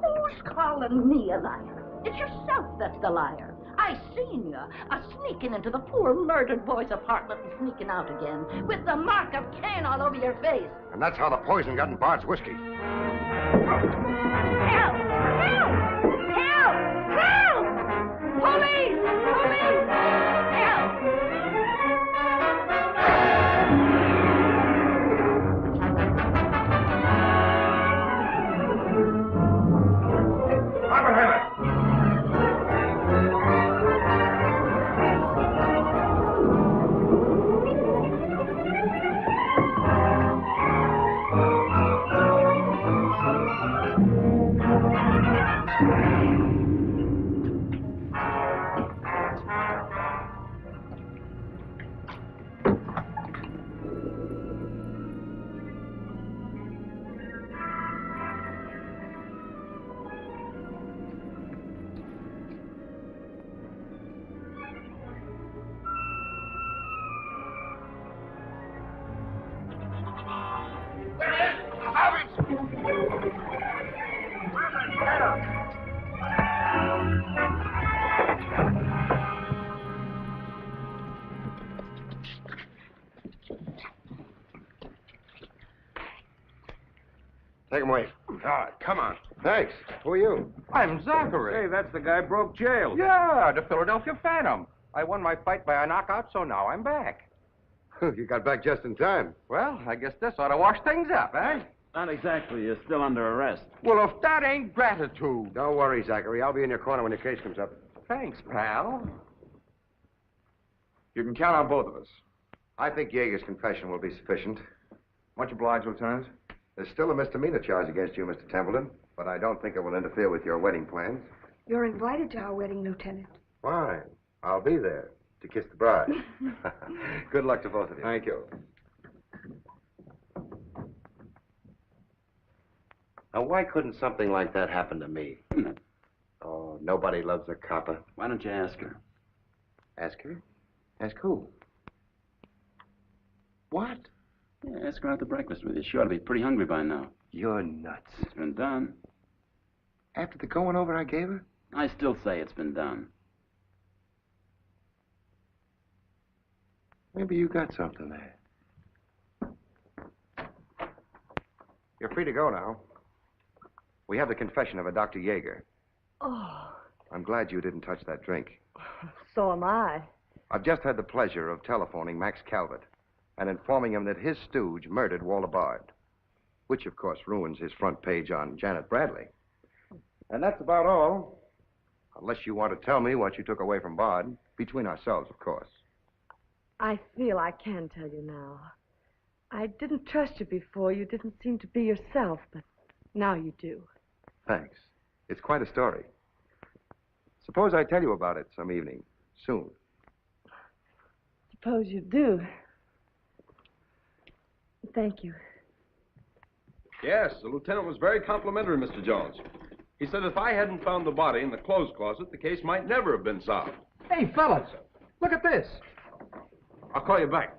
Who's calling me a liar? It's yourself that's the liar. I seen you sneaking into the poor murdered boy's apartment and sneaking out again with the mark of Cain all over your face. And that's how the poison got in Bard's whiskey. Help! Help! Help! Help! Police! Police! Help! Take him away. Come on. Thanks. Who are you? I'm Zachary. Hey, that's the guy broke jail. Yeah, the Philadelphia Phantom. I won my fight by a knockout, so now I'm back. You got back just in time. Well, I guess this ought to wash things up, eh? Not exactly. You're still under arrest. Well, if that ain't gratitude. Don't worry, Zachary. I'll be in your corner when your case comes up. Thanks, pal. You can count on both of us. I think Yeager's confession will be sufficient. Much obliged, Lieutenant. There's still a misdemeanor charge against you, Mr. Templeton, but I don't think it will interfere with your wedding plans. You're invited to our wedding, Lieutenant. Fine. I'll be there to kiss the bride. Good luck to both of you. Thank you. Now, why couldn't something like that happen to me? Oh, nobody loves a copper. Why don't you ask her? Ask her? Ask who? What? Yeah, ask her out to breakfast with you. She ought to be pretty hungry by now. You're nuts. It's been done. After the going over I gave her? I still say it's been done. Maybe you got something there. You're free to go now. We have the confession of a Dr. Yeager. Oh, I'm glad you didn't touch that drink. so am I. I've just had the pleasure of telephoning Max Calvert and informing him that his stooge murdered Walter Bard, which, of course, ruins his front page on Janet Bradley. And that's about all. Unless you want to tell me what you took away from Bard, between ourselves, of course. I feel I can tell you now. I didn't trust you before. You didn't seem to be yourself, but now you do. Thanks. It's quite a story. Suppose I tell you about it some evening, soon. Suppose you do. Thank you. Yes, the lieutenant was very complimentary, Mr. Jones. He said if I hadn't found the body in the clothes closet, the case might never have been solved. Hey, fellas, look at this. I'll call you back.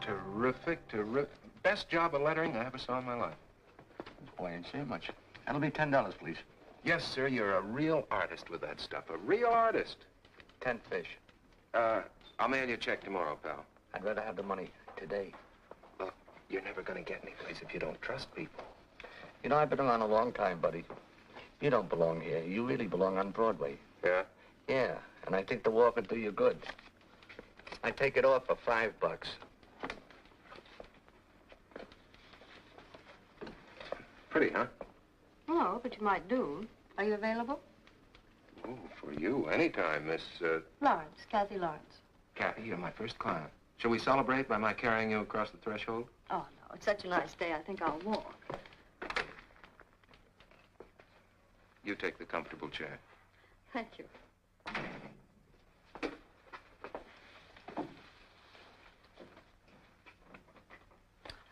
Terrific. Best job of lettering I ever saw in my life. Boy, ain't say much. That'll be $10, please. Yes, sir, you're a real artist with that stuff. A real artist. 10 fish. I'll mail you a check tomorrow, pal. I'd rather have the money today. Look, you're never gonna get any place if you don't trust people. You know, I've been around a long time, buddy. You don't belong here. You really belong on Broadway. Yeah? Yeah, and I think the war could do you good. I take it off for $5. Pretty, huh? No, but you might do. Are you available? Oh, for you, anytime, Miss, Lawrence, Kathy Lawrence. Kathy, you're my first client. Shall we celebrate by my carrying you across the threshold? Oh, no, it's such a nice day, I think I'll walk. You take the comfortable chair. Thank you.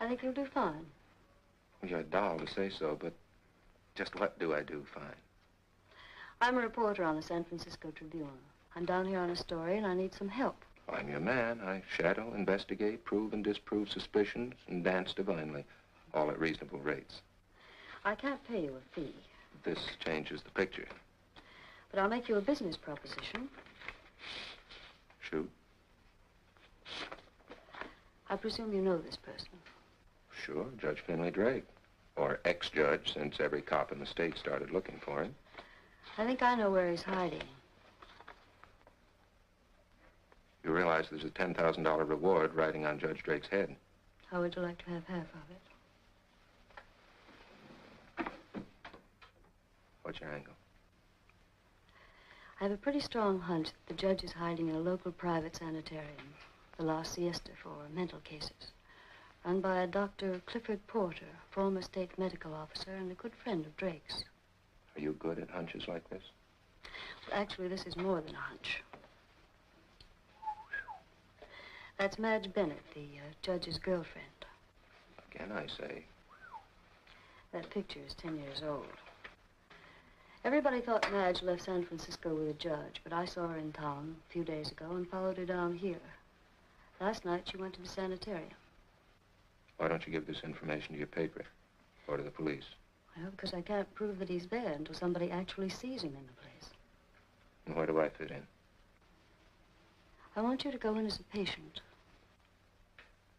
I think you'll do fine. You're a doll to say so, but just what do I do fine? I'm a reporter on the San Francisco Tribune. I'm down here on a story, and I need some help. I'm your man. I shadow, investigate, prove and disprove suspicions, and dance divinely, all at reasonable rates. I can't pay you a fee, This changes the picture. but I'll make you a business proposition. Shoot. I presume you know this person. Sure, Judge Finley Drake. Or ex-judge, since every cop in the state started looking for him. I think I know where he's hiding. You realize there's a $10,000 reward riding on Judge Drake's head. How would you like to have half of it? What's your angle? I have a pretty strong hunch that the judge is hiding in a local private sanitarium, the La Siesta, for mental cases, run by a Dr. Clifford Porter, former state medical officer and a good friend of Drake's. Are you good at hunches like this? Well, actually, this is more than a hunch. That's Madge Bennett, the judge's girlfriend. Again, I say. That picture is 10 years old. Everybody thought Madge left San Francisco with a judge, but I saw her in town a few days ago and followed her down here. Last night, she went to the sanitarium. Why don't you give this information to your paper or to the police? Well, because I can't prove that he's there until somebody actually sees him in the place. And where do I fit in? I want you to go in as a patient.